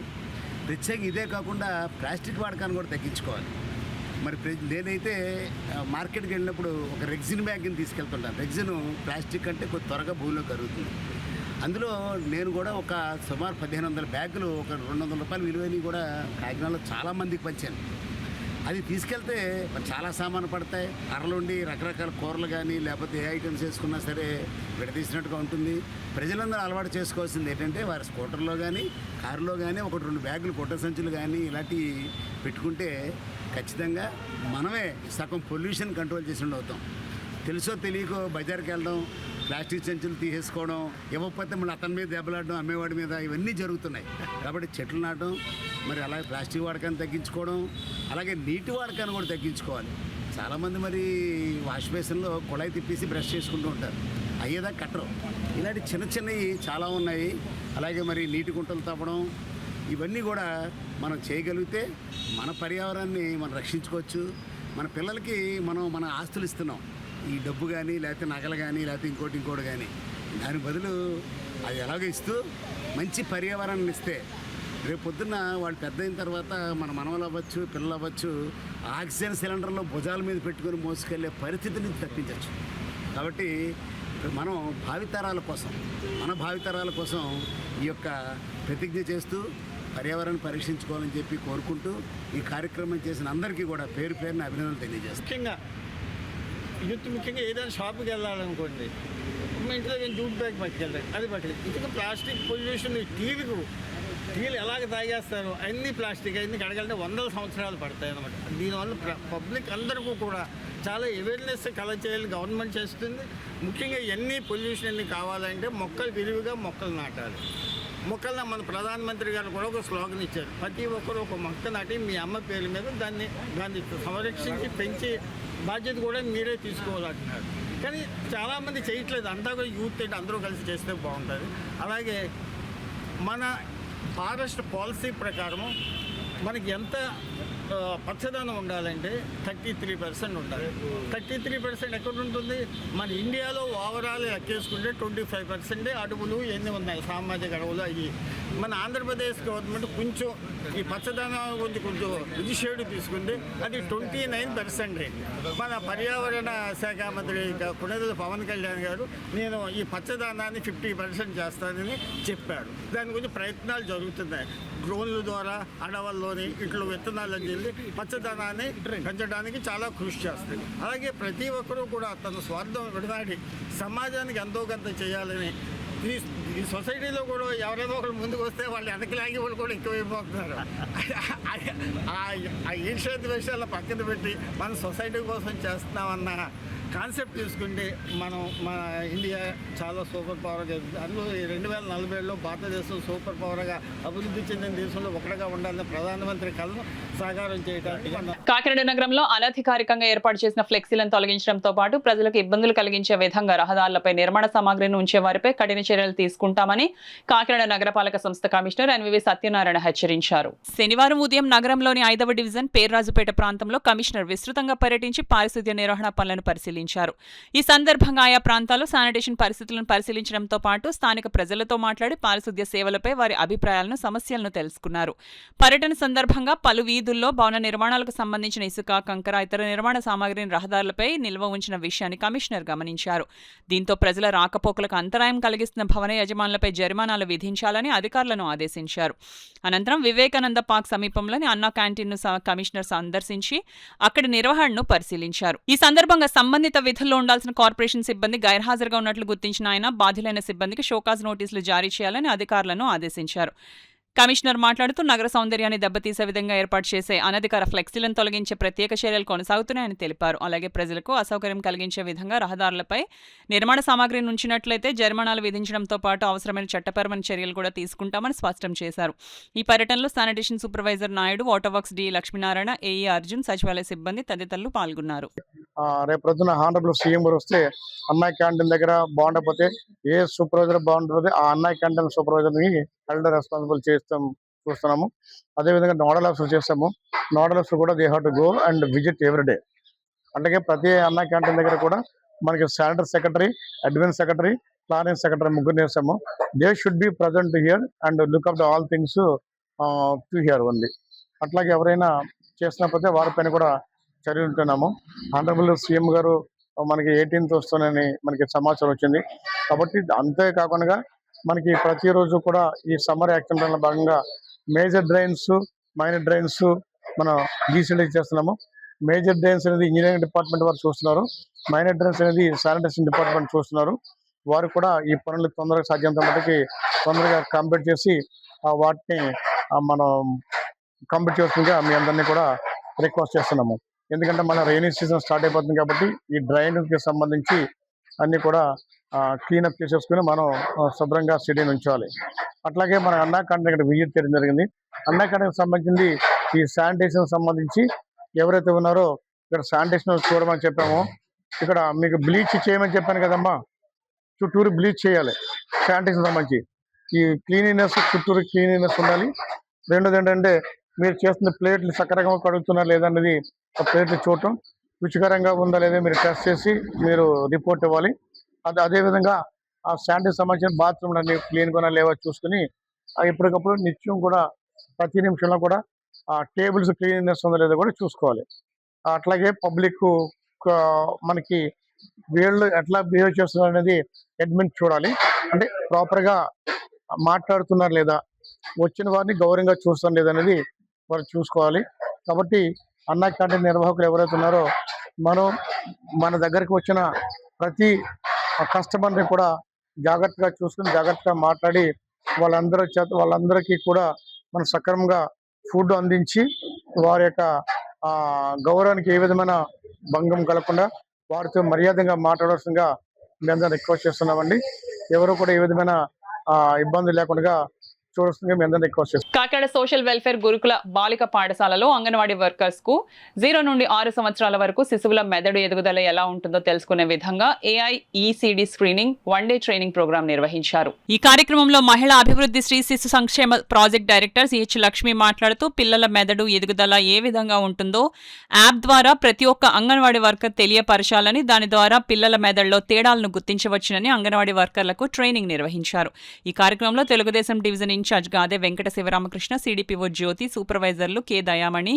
L: ప్రత్యేకంగా ఇదే కాకుండా ప్లాస్టిక్ వాడకాన్ని కూడా తగ్గించుకోవాలి. మరి నేనైతే మార్కెట్కి వెళ్ళినప్పుడు ఒక రెగ్జిన్ బ్యాగ్ని తీసుకెళ్తుంటాను. రెగ్జిన్ ప్లాస్టిక్ అంటే కొద్ది త్వరగా భూమిలో కరుగుతుంది. అందులో నేను కూడా ఒక సుమారు 1500 బ్యాగులు, ఒక 200 రూపాయలు విలువైనవి కూడా కాకినాడలో చాలామందికి పంచాను. అది తీసుకెళ్తే చాలా సామాను పడతాయి. అరలుండి రకరకాల కూరలు కానీ లేకపోతే ఏ ఐటమ్స్ వేసుకున్నా సరే విడదీసినట్టుగా ఉంటుంది. ప్రజలందరూ అలవాటు చేసుకోవాల్సింది ఏంటంటే వారి స్కూటర్లో కానీ కారులో కానీ 1-2 బ్యాగులు, పొట్ట సంచులు కానీ ఇలాంటివి పెట్టుకుంటే ఖచ్చితంగా మనమే సగం పొల్యూషన్ కంట్రోల్ చేసి అవుతాం. తెలుసో తెలియకో బజార్కి వెళ్ళడం, ప్లాస్టిక్ సంచులు తీసేసుకోవడం, ఇవ్వకపోతే మళ్ళీ అతని మీద దెబ్బలాడడం, అమ్మేవాడి మీద, ఇవన్నీ జరుగుతున్నాయి. కాబట్టి చెట్లు నాటడం, మరి అలాగే ప్లాస్టిక్ వాడకాన్ని తగ్గించుకోవడం, అలాగే నీటి వాడకాన్ని కూడా తగ్గించుకోవాలి. చాలామంది మరి వాష్ బేసిన్లో కుళాయి తిప్పేసి బ్రష్ చేసుకుంటూ ఉంటారు, అయ్యేదా కట్టరు. ఇలాంటి చిన్న చిన్నవి చాలా ఉన్నాయి. అలాగే మరి నీటి గుంటలు తవ్వడం, ఇవన్నీ కూడా మనం చేయగలిగితే మన పర్యావరణాన్ని మనం రక్షించుకోవచ్చు. మన పిల్లలకి మనం మన ఆస్తులు ఇస్తున్నాం, ఈ డబ్బు కానీ లేకపోతే నగలు కానీ లేకపోతే ఇంకోటి కానీ. దాని బదులు అది ఎలాగో ఇస్తూ మంచి పర్యావరణాన్ని ఇస్తే రేపు పొద్దున్న వాళ్ళు పెద్ద అయిన తర్వాత మన మనవలు అవ్వచ్చు, పిల్లలు అవ్వచ్చు, ఆక్సిజన్ సిలిండర్లో భుజాల మీద పెట్టుకొని మోసుకెళ్ళే పరిస్థితి నుంచి తప్పించవచ్చు. కాబట్టి మనం మన భావితరాల కోసం ఈ యొక్క ప్రతిజ్ఞ చేస్తూ పర్యావరణాన్ని పరీక్షించుకోవాలని చెప్పి కోరుకుంటూ ఈ కార్యక్రమం చేసిన అందరికీ కూడా పేరు పేరున అభినందనలు తెలియజేస్తాను.
M: ముఖ్యంగా ఏదైనా షాప్కి వెళ్ళాలనుకోండి, మా ఇంట్లో జూట్ బ్యాగ్ పట్టుకెళ్తారు, అది పట్టలేదు. ఇంకా ప్లాస్టిక్ పొల్యూషన్, టీలు ఎలాగ తాగేస్తారు, అన్ని ప్లాస్టిక్, అన్ని కడగాలంటే 100 సంవత్సరాలు పడతాయి అన్నమాట. దీనివల్ల పబ్లిక్ అందరికీ కూడా చాలా అవేర్నెస్ కలెక్ట్ చేయాలని గవర్నమెంట్ చేస్తుంది. ముఖ్యంగా ఎన్ని పొల్యూషన్ అన్ని కావాలంటే మొక్కలు విరివిగా మొక్కలు నాటాలి. మన ప్రధానమంత్రి గారు కూడా ఒక స్లోగన్ ఇచ్చారు, ప్రతి ఒక్కరు ఒక మొక్క నాటి మీ అమ్మ పేరు మీద దాన్ని సంరక్షించి పెంచి బాధ్యత కూడా మీరే తీసుకోవాలంటున్నారు. కానీ చాలామంది చేయట్లేదు. అంతా కూడా యూత్ అంటే అందరూ కలిసి చేస్తే బాగుంటుంది. అలాగే మన ఫారెస్ట్ పాలసీ ప్రకారము మనకి ఎంత పచ్చదనం ఉండాలంటే 33% ఉండాలి. 33% ఎక్కడ ఉంటుంది? మన ఇండియాలో ఓవరాల్ లెక్కేసుకుంటే 25% అడవులు ఎన్ని ఉన్నాయి, సామాజిక అడవులు అవి. మన ఆంధ్రప్రదేశ్ గవర్నమెంట్ కొంచెం ఈ పచ్చదనం గురించి కొంచెం ఇనిషియేటివ్ తీసుకుంది, అది 29%. మన పర్యావరణ శాఖ మంత్రి కొణిదెల పవన్ కళ్యాణ్ గారు నేను ఈ పచ్చదనాన్ని 50% చేస్తానని చెప్పాడు. దాని గురించి ప్రయత్నాలు జరుగుతున్నాయి. డ్రోన్ల ద్వారా అడవుల్లోని ఇట్లు విత్తనాలు చెల్లి పచ్చదనాన్ని పెంచడానికి చాలా కృషి చేస్తుంది. అలాగే ప్రతి ఒక్కరూ కూడా తన స్వార్థం విడనాడి సమాజానికి ఎంతో కొంత చేయాలని ఈ సొసైటీలో కూడా ఎవరైనా ఒకరు ముందుకు వస్తే వాళ్ళు వెనక్కి లాగే వాళ్ళు కూడా ఎక్కువైపోతున్నారు. ఆ ఈర్ష్యాద్వేషాల పక్కన పెట్టి మన సొసైటీ కోసం చేస్తున్నామన్న కాన్సెప్ట్ తీసుకుంటే మన ఇండియా చాలా సూపర్ పవర్గా జరుగుతుంది. అందులో 2040లో భారతదేశం సూపర్ పవర్గా అభివృద్ధి చెందిన దేశంలో ఒకటిగా ఉండాలని ప్రధానమంత్రి కలను సాకారం చేయడానికి
C: కాకినాడ నగరంలో అనధికారికంగా ఏర్పాటు చేసిన ఫ్లెక్సీలను తొలగించడంతో పాటు ప్రజలకు ఇబ్బందులు కలిగించే విధంగా రహదారులపై నిర్మాణ సామాగ్రిని ఉంచే వారిపై కఠిన చర్యలు తీసుకుంటామని కాకినాడ నగరపాలక సంస్థ కమిషనర్ ఎన్వివి సత్యనారాయణ హెచ్చరించారు. శనివారం ఉదయం నగరంలోని 5వ డివిజన్ పేర్రాజుపేట ప్రాంతంలో కమిషనర్ విస్తృతంగా పర్యటించి పారిశుద్ధ్య నిర్వహణ పనులను పరిశీలించారు. ఈ సందర్భంగా ఆయా ప్రాంతాల్లో శానిటేషన్ పరిస్థితులను పరిశీలించడంతో పాటు స్థానిక ప్రజలతో మాట్లాడి పారిశుద్ధ్య సేవలపై వారి అభిప్రాయాలను, సమస్యలను తెలుసుకున్నారు. పర్యటన సందర్భంగా పలు వీధుల్లో భవన నిర్మాణాలకు సంబంధించిన ఇసుక, కంకర, ఇతర నిర్మాణ సామాగ్రిని రహదారులపై నిల్వ ఉంచిన విషయాన్ని కమిషనర్ గమనించారు. దీంతో ప్రజల రాకపోకలకు అంతరాయం కలిగిస్తున్న భవన యజమానులపై జరిమానాలు విధించాలని అధికారులను ఆదేశించారు. అనంతరం వివేకానంద పార్క్ సమీపంలోని అన్నా క్యాంటీన్ను కమిషనర్ సందర్శించి అక్కడి నిర్వహణను పరిశీలించారు. ఈ సందర్భంగా సంబంధిత విధుల్లో ఉండాల్సిన కార్పొరేషన్ సిబ్బంది గైర్హాజరుగా ఉన్నట్లు గుర్తించిన ఆయన బాధ్యులైన సిబ్బందికి షోకాజ్ నోటీసులు జారీ చేయాలని అధికారులను ఆదేశించారు. కమిషనర్ మాట్లాడుతూ నగర సౌందర్యాన్ని దెబ్బతీసే విధంగా ఏర్పాటు చేసే అనధికార ఫ్లెక్సీలను తొలగించే ప్రత్యేక చర్యలు కొనసాగుతున్నాయని తెలిపారు. అలాగే ప్రజలకు అసౌకర్యం కలిగించే విధంగా రహదారులపై నిర్మాణ సామాగ్రిని ఉంచినట్లయితే జరిమానాలు విధించడంతో పాటు అవసరమైన చట్టపరమైన చర్యలు కూడా తీసుకుంటామని స్పష్టం చేశారు. ఈ పర్యటనలో sanitation supervisor Naidu, water works D Lakshminarayana, AE Arjun, సచివాలయ సిబ్బంది తదితరులు పాల్గొన్నారు.
E: రేపు ప్రొద్దున హానరబుల్ సీఎం వస్తే అన్నా క్యాంటీన్ దగ్గర బాగుండకపోతే ఏ సూపర్వైజర్ బాగుంటుంది ఆ అన్నా క్యాంటీన్ సూపర్వైజర్ని హెల్డ్ రెస్పాన్సిబుల్ చూస్తున్నాము. అదేవిధంగా నోడల్ ఆఫీసర్ చేస్తాము. నోడల్ ఆఫీసర్ కూడా they have to go and visit every day. అలాగే ప్రతి అన్న క్యాంటీన్ దగ్గర కూడా మనకి sanitary secretary, admin secretary, planning secretary ముగ్గురు వేసాము. They should be present here and look up the all things to hear only. అట్లాగే ఎవరైనా చేసినప్పుడు వారిపైన కూడా చర్య ఉంటున్నాము. ఆనరబుల్ సీఎం గారు మనకి 18th వస్తుందని మనకి సమాచారం వచ్చింది. కాబట్టి అంతేకాకుండా మనకి ప్రతిరోజు కూడా ఈ సమ్మర్ యాక్షన్ ప్లాన్ లో భాగంగా మేజర్ డ్రైన్స్, మైనర్ డ్రైన్స్ మనం డీసెంట్రైజ్ చేస్తున్నాము. మేజర్ డ్రైన్స్ అనేది ఇంజనీరింగ్ డిపార్ట్మెంట్ వారు చూస్తున్నారు, మైనర్ డ్రైన్స్ అనేది శానిటేషన్ డిపార్ట్మెంట్ చూస్తున్నారు. వారు కూడా ఈ పనులు తొందరగా సాధ్యంత మటుకి తొందరగా కంప్లీట్ చేసి వాటిని మనం కంప్లీట్ చేస్తుందిగా మీ అందరినీ కూడా రిక్వెస్ట్ చేస్తున్నాము. ఎందుకంటే మన రైనీ సీజన్ స్టార్ట్ అయిపోతుంది కాబట్టి ఈ డ్రైన్కి సంబంధించి అన్ని కూడా క్లీనప్ చేసేసుకుని మనం శుభ్రంగా సిటీని ఉంచాలి. అట్లాగే మన అన్నా క్యాంటీన్ ఇక్కడ విజిట్ చేయడం జరిగింది. అన్నా క్యాంటీన్కి సంబంధించి ఈ శానిటేషన్ సంబంధించి ఎవరైతే ఉన్నారో ఇక్కడ శానిటేషన్ చూడమని చెప్పాము. ఇక్కడ మీకు బ్లీచ్ చేయమని చెప్పాను కదమ్మా, చుట్టూరు బ్లీచ్ చేయాలి శానిటేషన్ సంబంధించి. ఈ క్లీనినెస్, చుట్టూరు క్లీనినెస్ ఉండాలి. రెండోది ఏంటంటే మీరు చేస్తున్న ప్లేట్లు సక్రమంగా కడుగుతున్నారా లేదన్నది ఆ ప్లేట్లు చూడటం, రుచికరంగా ఉందా లేదా మీరు టెస్ట్ చేసి మీరు రిపోర్ట్ ఇవ్వాలి. అదేవిధంగా ఆ శానిటైజర్ సంబంధించిన బాత్రూమ్లు అన్ని క్లీన్గా లేవో చూసుకుని ఎప్పటికప్పుడు నిత్యం కూడా ప్రతి నిమిషంలో కూడా ఆ టేబుల్స్ క్లీన్నెస్ ఉందా లేదా కూడా చూసుకోవాలి. అట్లాగే పబ్లిక్ మనకి వీళ్ళు ఎట్లా బిహేవ్ చేస్తున్నారు అనేది అడ్మిన్ చూడాలి. అంటే ప్రాపర్గా మాట్లాడుతున్నారు లేదా, వచ్చిన వారిని గౌరవంగా చూస్తాం లేదనేది వారు చూసుకోవాలి. కాబట్టి అన్నా క్యాంటీన్ నిర్వాహకులు ఎవరైతే ఉన్నారో మనం మన దగ్గరికి వచ్చిన ప్రతి కస్టమర్ని కూడా జాగ్రత్తగా చూసుకుని జాగ్రత్తగా మాట్లాడి వాళ్ళందరికీ కూడా మనం సక్రమంగా ఫుడ్ అందించి వారి యొక్క గౌరవానికి ఏ విధమైన భంగం కలగకుండా వారితో మర్యాదగా మాట్లాడాల్సిందిగా మీ అందరూ రిక్వెస్ట్ చేస్తున్నామండి. ఎవరు కూడా ఏ విధమైన ఇబ్బంది లేకుండా
C: కాకినాడ సోషల్ వెల్ఫేర్ గురుకుల బాలిక పాఠశాలలో అంగన్వాడీ వర్కర్స్ కు 0 నుండి 6 సంవత్సరాల వరకు శిశువుల మెదడు ఎదుగుదల ఎలా ఉంటుందో తెలుసుకునే విధంగా AIECD screening 1 day training programme నిర్వహించారు. ఈ కార్యక్రమంలో మహిళా అభివృద్ధి శ్రీ శిశు సంక్షేమ ప్రాజెక్ట్ డైరెక్టర్ CH లక్ష్మి మాట్లాడుతూ పిల్లల మెదడు ఎదుగుదల ఏ విధంగా ఉంటుందో యాప్ ద్వారా ప్రతి ఒక్క అంగన్వాడీ వర్కర్ తెలియపరచాలని, దాని ద్వారా పిల్లల మెదడులో తేడాలను గుర్తించవచ్చునని అంగన్వాడీ వర్కర్లకు ట్రైనింగ్ నిర్వహించారు. ఈ కార్యక్రమంలో Telugu Desam division in-charge Gade Venkata Sivaramakrishna, CDPO Jyothi, సూపర్వైజర్లు K Dayamani,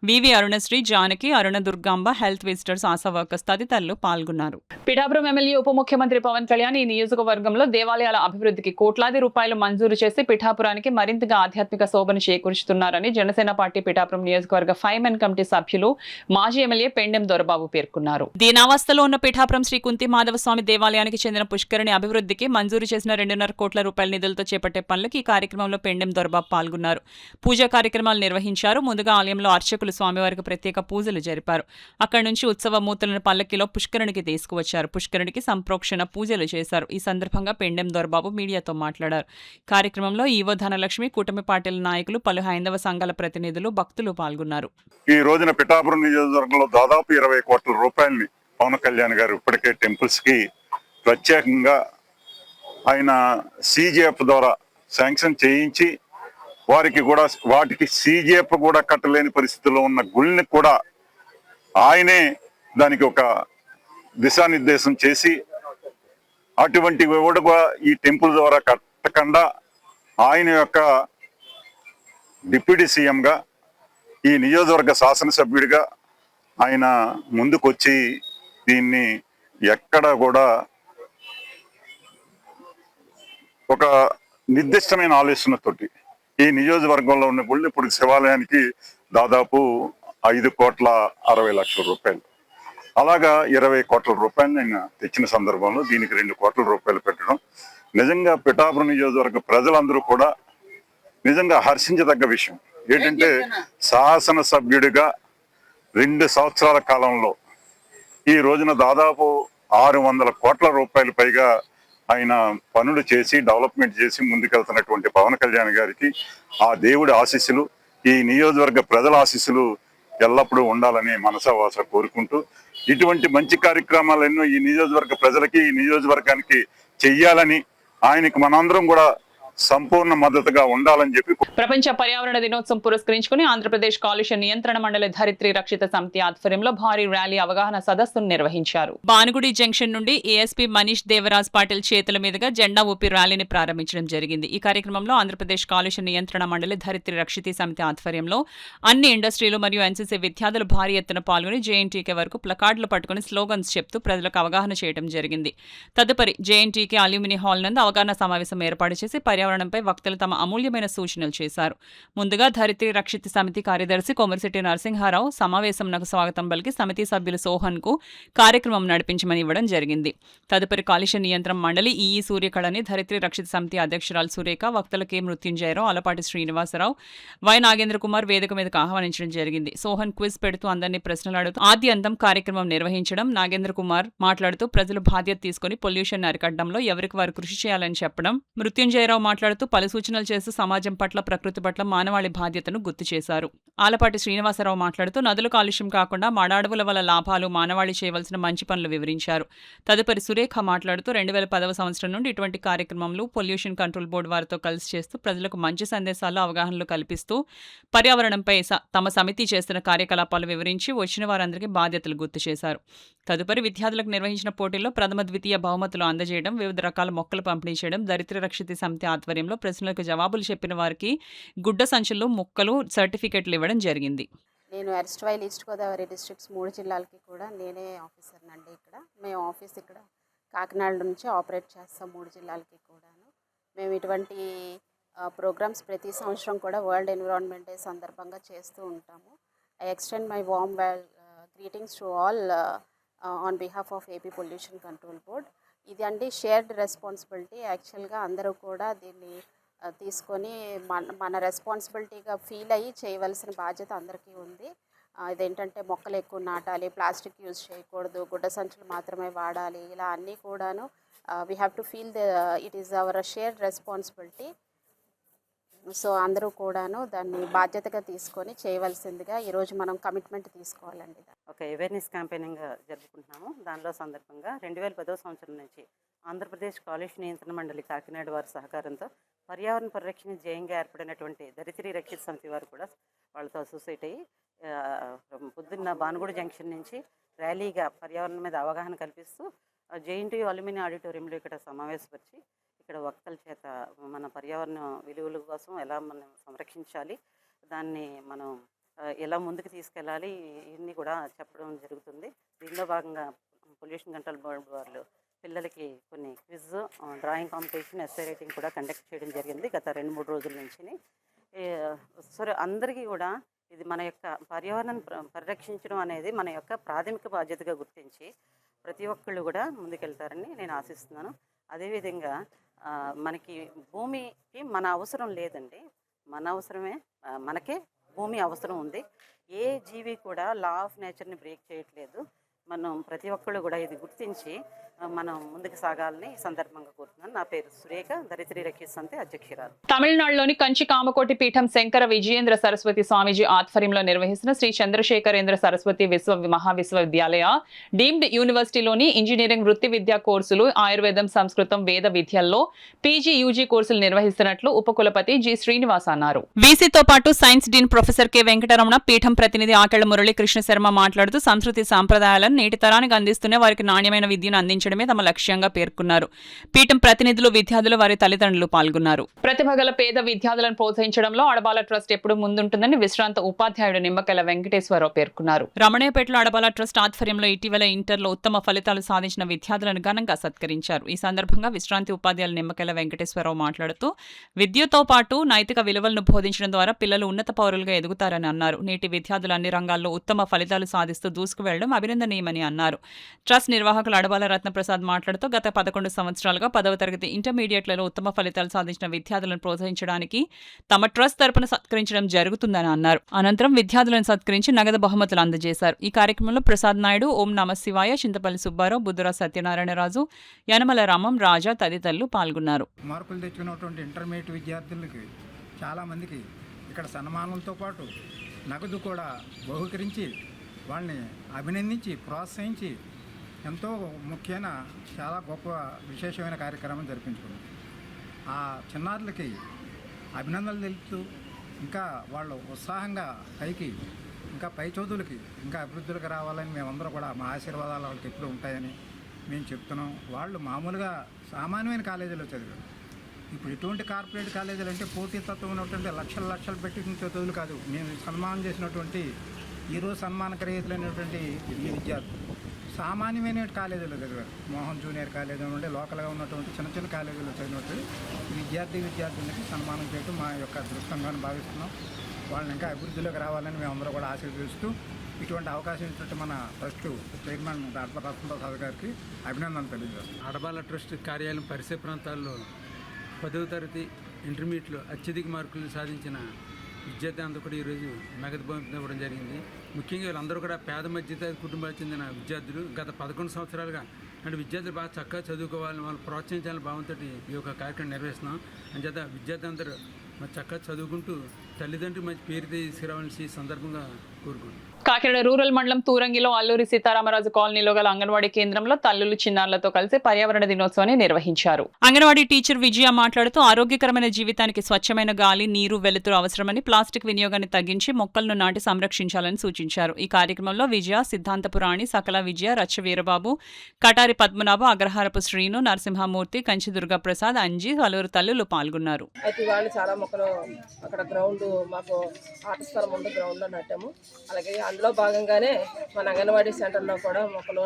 C: VV Arunasri, Janaki, Aruna Durgamba, health visitors, Asha workers తదితరులు పాల్గొన్నారు. పిఠాపురం ఎమ్మెల్యే ఉప ముఖ్యమంత్రి పవన్ కళ్యాణ్ ఈ నియోజకవర్గంలో దేవాలయాల అభివృద్ధికి కోట్లాది రూపాయలు మంజూరు చేసి పిఠాపురానికి మరింతగా ఆధ్యాత్మిక శోభను చేకూరుస్తున్నారని జనసేన పార్టీ పిఠాపురం నియోజకవర్గ 5 మెన్ కమిటీ సభ్యులు మాజీ ఎమ్మెల్యే పెండెం దొరబాబు పేర్కొన్నారు. దీనావస్థలో ఉన్న పిఠాపురం శ్రీ కుంతి మాధవస్వామి దేవాలయానికి చెందిన పుష్కరిణి అభివృద్ధికి మంజూరు చేసిన 2.5 కోట్ల రూపాయల నిధులతో చేపట్టే పనులకు ఈ కార్యక్రమంలో పెండెం దొరబాబు పాల్గొన్నారు. పూజా కార్యక్రమాలు నిర్వహించారు. ముందుగా ఆలయంలో అర్చకులు స్వామివారికి ప్రత్యేక పూజలు జరిపారు. అక్కడి నుంచి ఉత్సవ మూర్తులను పల్లకిలో పుష్కరునికి తీసుకువచ్చారు. పుష్కరునికి సంప్రోక్షణ పూజలు చేశారు. ఈ సందర్భంగా పెండెం దొరబాబు మీడియాతో మాట్లాడారు. కార్యక్రమంలో ఈవో ధనలక్ష్మి, కూటమి పార్టీల నాయకులు, పలు హైందవ సంఘాల ప్రతినిధులు, భక్తులు పాల్గొన్నారు.
N: ఈ రోజున పిఠాపురం నియోజకవర్గంలో దాదాపు 20 కోట్ల రూపాయలని పవన్ కళ్యాణ్ గారు ఇప్పటికే టెంపుల్స్ కి ప్రత్యేకంగా ఆయన CGF ద్వారా శాంక్షన్ చేయించి వాటికి CGF కూడా కట్టలేని పరిస్థితుల్లో ఉన్న గుళ్ళని కూడా ఆయనే దానికి ఒక దిశానిర్దేశం చేసి అటువంటి కూడా ఈ టెంపుల్ ద్వారా కట్టకుండా ఆయన యొక్క డిప్యూటీ సీఎంగా ఈ నియోజకవర్గ శాసనసభ్యుడిగా ఆయన ముందుకొచ్చి దీన్ని ఎక్కడ కూడా ఒక నిర్దిష్టమైన ఆలోచనతోటి ఈ నియోజకవర్గంలో ఉన్న గుళ్ళు ఇప్పుడు శివాలయానికి దాదాపు 5,60,00,000 రూపాయలు, అలాగా 20 కోట్ల రూపాయలు నేను తెచ్చిన సందర్భంలో దీనికి 2 కోట్ల రూపాయలు పెట్టడం నిజంగా పిఠాపురం నియోజకవర్గ ప్రజలందరూ కూడా నిజంగా హర్షించదగ్గ విషయం. ఏంటంటే శాసనసభ్యుడిగా 2 సంవత్సరాల కాలంలో ఈ రోజున దాదాపు 600 కోట్ల రూపాయలు పైగా ఆయన పనులు చేసి డెవలప్మెంట్ చేసి ముందుకెళ్తున్నటువంటి పవన్ కళ్యాణ్ గారికి ఆ దేవుడి ఆశీస్సులు, ఈ నియోజకవర్గ ప్రజల ఆశీస్సులు ఎల్లప్పుడూ ఉండాలని మనసావాస కోరుకుంటూ ఇటువంటి మంచి కార్యక్రమాలెన్నో ఈ నియోజకవర్గ ప్రజలకి, ఈ నియోజకవర్గానికి చెయ్యాలని ఆయనకి మనందరం కూడా సంపూర్ణ మద్దతుగా ఉండాలని చెప్పి
C: ప్రపంచ పర్యావరణ దినోత్సవం పురస్కరించుకుని ఆంధ్రప్రదేశ్ కాలుష్య నియంత్రణ మండలి ధరిత్రి రక్షిత సమితి ఆధ్వర్యంలో భారీ ర్యాలీ అవగాహన సదస్సును నిర్వహించారు. భానుగుడి జంక్షన్ నుండి ఏఎస్పీ మనీష్ దేవరాజ్ పాటిల్ చేతుల మీదుగా జెండా ఊపి ర్యాలీని ప్రారంభించడం జరిగింది. ఈ కార్యక్రమంలో ఆంధ్రప్రదేశ్ కాలుష్య నియంత్రణ మండలి ధరిత్రి రక్షిత సమితి ఆధ్వర్యంలో అన్ని ఇండస్ట్రీలు మరియు ఎన్సీసీ విద్యార్థులు భారీ ఎత్తున పాల్గొని జేఎన్టీకే వరకు ప్లకార్డులు పట్టుకుని స్లోగన్స్ చెప్తూ ప్రజలకు అవగాహన చేయడం జరిగింది. తదుపరి జేఎన్టీకే అల్యూమిని హాల్ నందు అవగాహన సమావేశం ఏర్పాటు చేసి పర్యావరణంపై వక్తలు తమ అమూల్యమైన సూచనలు చేశారు. ముందుగా ధరిత్రి రక్షిత సమితి కార్యదర్శి కొమరశెట్టి నరసింహారావు సమావేశంకు స్వాగతం పలికి సమితి సభ్యులు సోహన్ కు కార్యక్రమం నడిపించమని ఇవ్వడం జరిగింది. తదుపరి కాలుష్య నియంత్రణ మండలి ఈఈ సూర్యకళని ధరిత్రి రక్షిత సమితి అధ్యక్షురాలు సురేఖ, వక్తలు కె మృత్యుంజయరావు, అలపాటి శ్రీనివాసరావు, వై నాగేంద్ర కుమార్ వేదిక మీదకు ఆహ్వానించడం జరిగింది. సోహన్ క్విజ్ పెడుతూ అందరినీ ప్రశ్నలు అడుగుతూ ఆద్యంతం కార్యక్రమం నిర్వహించడం, నాగేంద్ర కుమార్ మాట్లాడుతూ ప్రజలు బాధ్యత తీసుకుని పొల్యూషన్ అరికట్టడంలో ఎవరికి వారు కృషి చేయాలని చెప్పడం, మృత్యుంజయరావు మాట్లాడుతూ పలు సూచనలు చేస్తూ సమాజం పట్ల ప్రకృతి పట్ల మానవాళి బాధ్యతను గుర్తు చేశారు. ఆలపాటి శ్రీనివాసరావు మాట్లాడుతూ నదులు కాలుష్యం కాకుండా మాడాడవుల వల్ల లాభాలు, మానవాళి చేయవలసిన మంచి పనులు వివరించారు. తదుపరి సురేఖ మాట్లాడుతూ 2010వ సంవత్సరం నుండి ఇటువంటి కార్యక్రమాలు పొల్యూషన్ కంట్రోల్ బోర్డు వారితో కలిసి చేస్తూ ప్రజలకు మంచి సందేశాలు, అవగాహనలు కల్పిస్తూ పర్యావరణంపై తమ సమితి చేస్తున్న కార్యకలాపాలు వివరించి వచ్చిన వారందరికీ బాధ్యతలు గుర్తు చేశారు. తదుపరి విద్యార్థులకు నిర్వహించిన పోటీల్లో ప్రథమ, ద్వితీయ బహుమతులు అందజేయడం, వివిధ రకాల మొక్కలు పంపిణీ చేయడం, దరిద్ర రక్షిత సమితి ఆధ్వర్యంలో ప్రశ్నలకు జవాబులు చెప్పిన వారికి గుడ్డ సంచులు, మొక్కలు, సర్టిఫికెట్లు ఇవ్వడం జరిగింది.
O: నేను ఎర్స్ట్వైల్ ఈస్ట్ గోదావరి డిస్ట్రిక్ట్స్ 3 జిల్లాలకి కూడా నేనే ఆఫీసర్ అండి. మేము ఆఫీస్ ఇక్కడ కాకినాడ నుంచి ఆపరేట్ చేస్తాం 3 జిల్లాలకి కూడాను. మేము ఇటువంటి ప్రోగ్రామ్స్ ప్రతి సంవత్సరం కూడా వరల్డ్ ఎన్విరాన్మెంట్ డే సందర్భంగా చేస్తూ ఉంటాము. I extend my warm greetings to all on behalf of AP pollution control board. ఇది అంటే షేర్డ్ రెస్పాన్సిబిలిటీ. యాక్చువల్గా అందరూ కూడా దీన్ని తీసుకొని మన రెస్పాన్సిబిలిటీగా ఫీల్ అయ్యి చేయవలసిన బాధ్యత అందరికీ ఉంది. ఇదేంటంటే మొక్కలు ఎక్కువ నాటాలి, ప్లాస్టిక్ యూజ్ చేయకూడదు, గుడ్డ సంచులు మాత్రమే వాడాలి, ఇలా అన్నీ కూడాను we have to feel it is our shared responsibility. So అందరూ కూడాను దాన్ని బాధ్యతగా తీసుకొని చేయవలసిందిగా ఈరోజు మనం కమిట్మెంట్ తీసుకోవాలండి.
P: ఒక అవేర్నెస్ క్యాంపెయినింగ్ జరుపుకుంటున్నాము. దానిలో సందర్భంగా 2010వ సంవత్సరం నుంచి ఆంధ్రప్రదేశ్ కాలుష్య నియంత్రణ మండలి కాకినాడ వారి సహకారంతో పర్యావరణ పరిరక్షణ ధ్యేయంగా ఏర్పడినటువంటి ధరిత్రి రక్షిత సమితి వారు కూడా వాళ్ళతో అసోసియేట్ అయ్యి పొద్దున్న భానుగుడి జంక్షన్ నుంచి ర్యాలీగా పర్యావరణం మీద అవగాహన కల్పిస్తూ జేఎన్టీ అల్యూమిని ఆడిటోరియంలో ఇక్కడ సమావేశపరిచి ఇక్కడ వక్తల చేత మన పర్యావరణ విలువల కోసం ఎలా మనం సంరక్షించాలి, దాన్ని మనం ఎలా ముందుకు తీసుకెళ్ళాలి, ఇవన్నీ కూడా చెప్పడం జరుగుతుంది. దీనిలో భాగంగా పొల్యూషన్ కంట్రోల్ బోర్డు వాళ్ళు పిల్లలకి కొన్ని quiz, drawing competition, essay writing కూడా కండక్ట్ చేయడం జరిగింది గత 2-3 రోజుల నుంచి. సరే, అందరికీ కూడా ఇది మన యొక్క పర్యావరణాన్ని పరిరక్షించడం అనేది మన యొక్క ప్రాథమిక బాధ్యతగా గుర్తించి ప్రతి ఒక్కళ్ళు కూడా ముందుకెళ్తారని నేను ఆశిస్తున్నాను. అదేవిధంగా మనకి భూమికి మన అవసరం లేదండి, మన అవసరమే మనకే భూమి అవసరం ఉంది. ఏ జీవి కూడా లా ఆఫ్ నేచర్ని బ్రేక్ చేయట్లేదు. మనం ప్రతి ఒక్కళ్ళు కూడా ఇది గుర్తించి మనం ముందుకు సాగాలని ఈ సందర్భంగా కోరుతున్నాను. నా పేరు సురేఖ, ధరిత్రి రక్షిత సమితి అధ్యక్షురాలు.
C: తమిళనాడులోని కంచి కామకోటి పీఠం శంకర విజయేంద్ర సరస్వతి స్వామీజీ ఆధ్వర్యంలో నిర్వహిస్తున్న శ్రీ చంద్రశేఖరేంద్ర సరస్వతి మహావిశ్వవిద్యాలయ డీమ్డ్ యూనివర్సిటీలోని ఇంజనీరింగ్ వృత్తి విద్యా కోర్సులు, ఆయుర్వేదం, సంస్కృతం, వేద విద్యల్లో పీజీ, యూజీ కోర్సులు నిర్వహిస్తున్నట్లు ఉపకులపతి జి శ్రీనివాస్ అన్నారు. వీసీతో పాటు science dean professor K Venkataramana, పీఠం ప్రతినిధి ఆకెళ్ల మురళీ కృష్ణ శర్మ మాట్లాడుతూ సంస్కృతి సాంప్రదాయాలను నేటి తరానికి అందిస్తూనే వారికి నాణ్యమైన విద్యను అందించడమే తమ లక్ష్యంగా పేర్కొన్నారు. పీఠం ప్రతినిధులు, విద్యార్థులు, వారి తల్లిదండ్రులు పాల్గొన్నారు. ప్రతిభ గల పేద విద్యార్థులను ప్రోత్సహించడంలో అడబాల ట్రస్ట్ ఎప్పుడూ ముందుంటుందని విశ్రాంత ఉపాధ్యాయుడు నిమ్మకెల వెంకటేశ్వరరావు పేర్కొన్నారు. రమణయ్యపేటలో అడబాల ట్రస్ట్ ఆధ్వర్యంలో ఇటీవల ఇంటర్లో ఉత్తమ ఫలితాలు సాధించిన విద్యార్థులను ఘనంగా సత్కరించారు. ఈ సందర్భంగా విశ్రాంతి ఉపాధ్యాయులు నిమ్మకెల వెంకటేశ్వరరావు మాట్లాడుతూ విద్యతో పాటు నైతిక విలువలను బోధించడం ద్వారా పిల్లలు ఉన్నత పౌరులుగా ఎదుగుతారని అన్నారు. నేటి విద్యార్థులు అన్ని రంగాల్లో ఉత్తమ ఫలితాలు సాధిస్తూ దూసుకువెళ్లడం అభినందనీయమని అన్నారు. ట్రస్ట్ నిర్వాహకులు అడబాల రత్నప్రసాద్ మాట్లాడుతూ గత 11 సంవత్సరాలుగా 10వ తరగతి ఇంటర్మీడియట్లలో ఉత్తమ ఫలితాలు సాధించిన విద్యార్థులను ప్రోత్సహించడానికి తమ ట్రస్ట్ తరపున సత్కరించడం జరుగుతుందని అన్నారు. అనంతరం విద్యార్థులను సత్కరించి నగదు బహుమతులు అందజేశారు. ఈ కార్యక్రమంలో ప్రసాద్ నాయుడు, ఓం నమ శివాయ, చింతపల్లి సుబ్బారావు, బుద్ధురా సత్యనారాయణరాజు, యనమల రామం, రాజా తదితరులు పాల్గొన్నారు.
Q: మార్కులు తెచ్చుకున్నటువంటి ఇంటర్మీడియట్ విద్యార్థులకి చాలామందికి ఇక్కడ సన్మానంతో పాటు నగదు కూడా బహుకరించి వాళ్ళని అభినందించి ప్రోత్సహించి ఎంతో ముఖ్యమైన చాలా గొప్ప విశేషమైన కార్యక్రమం జరిపించుకున్నాం. ఆ చిన్నారులకి అభినందనలు తెలుపుతూ ఇంకా వాళ్ళు ఉత్సాహంగా పైకి ఇంకా పై చదువులకి ఇంకా అభివృద్ధులకు రావాలని మేమందరూ కూడా మా ఆశీర్వాదాలు వాళ్ళకి ఎప్పుడు ఉంటాయని మేము చెప్తున్నాం. వాళ్ళు మామూలుగా సామాన్యమైన కాలేజీలో చదివారు. ఇప్పుడు ఇటువంటి కార్పొరేట్ కాలేజీలు అంటే పోటీతత్వం ఉన్నటువంటి లక్షలు పెట్టిన చదువులు కాదు. మేము సన్మానం చేసినటువంటి ఈరోజు సన్మాన గ్రహీతలైనటువంటి ఈ విద్యార్థులు సామాన్యమైన కాలేజీలో చదివారు. మోహన్ జూనియర్ కాలేజీ నుండి లోకల్గా ఉన్నటువంటి చిన్న కాలేజీలో చదివినట్టు విద్యార్థులకి సన్మానం చేయడం మా యొక్క అదృష్టంగా భావిస్తున్నాం. వాళ్ళని ఇంకా అభివృద్ధిలోకి రావాలని మేమందరూ కూడా ఆశీర్వదిస్తూ ఇటువంటి అవకాశం ఇచ్చినట్టు మన ట్రస్ట్ చైర్మన్ డాక్టర్ రత్నప్రసాద్ గారికి అభినందనలు తెలియజేస్తాం.
R: అడబాల ట్రస్ట్ కార్యాలయం పరిసర ప్రాంతాల్లో 10వ తరగతి ఇంటర్మీడియట్లో అత్యధిక మార్కులు సాధించిన విద్యార్థి అందరూ కూడా ఈరోజు నగదు బహుమతి ఇవ్వడం జరిగింది. ముఖ్యంగా వీళ్ళందరూ కూడా పేద మధ్యతరగతి కుటుంబాలకు చెందిన విద్యార్థులు. గత 11 సంవత్సరాలుగా అంటే విద్యార్థులు బాగా చక్కగా చదువుకోవాలని వాళ్ళు ప్రోత్సహించాలని భావంతో ఈ యొక్క కార్యక్రమం నిర్వహిస్తున్నాం. అంచేత విద్యార్థి అందరూ మరి చక్కగా చదువుకుంటూ తల్లిదండ్రులు మంచి పేరు తీసుకురావాల్సి సందర్భంగా కోరుకుంటున్నాం.
C: కాకినాడ రూరల్ మండలం తూరంగిలో అల్లూరి సీతారామరాజు కాలనీలో గల అంగన్వాడీ కేంద్రంలో తల్లులు చిన్నారులతో కలిసి పర్యావరణ దినోత్సవాన్ని నిర్వహించారు. అంగన్వాడీ టీచర్ విజయ మాట్లాడుతూ ఆరోగ్యకరమైన జీవితానికి స్వచ్ఛమైన గాలి, నీరు, వెలుతురు అవసరమని, ప్లాస్టిక్ వినియోగాన్ని తగ్గించి మొక్కలను నాటి సంరక్షించాలని సూచించారు. ఈ కార్యక్రమంలో విజయ, సిద్ధాంతపురాణి, సకల విజయ, రచ్చ వీరబాబు, కటారి పద్మనాభ, అగ్రహారపు శ్రీను, నరసింహమూర్తి, కంచి దుర్గాప్రసాద్, అంజీ, పలువురు తల్లులు పాల్గొన్నారు.
S: అయితే వాళ్ళు చాలా మొక్కలు అక్కడ గ్రౌండ్ మాకు ఆట స్థలం ఉంది, గ్రౌండ్లో నాటాము. అలాగే అందులో భాగంగానే మన అంగన్వాడీ సెంటర్లో కూడా మొక్కలు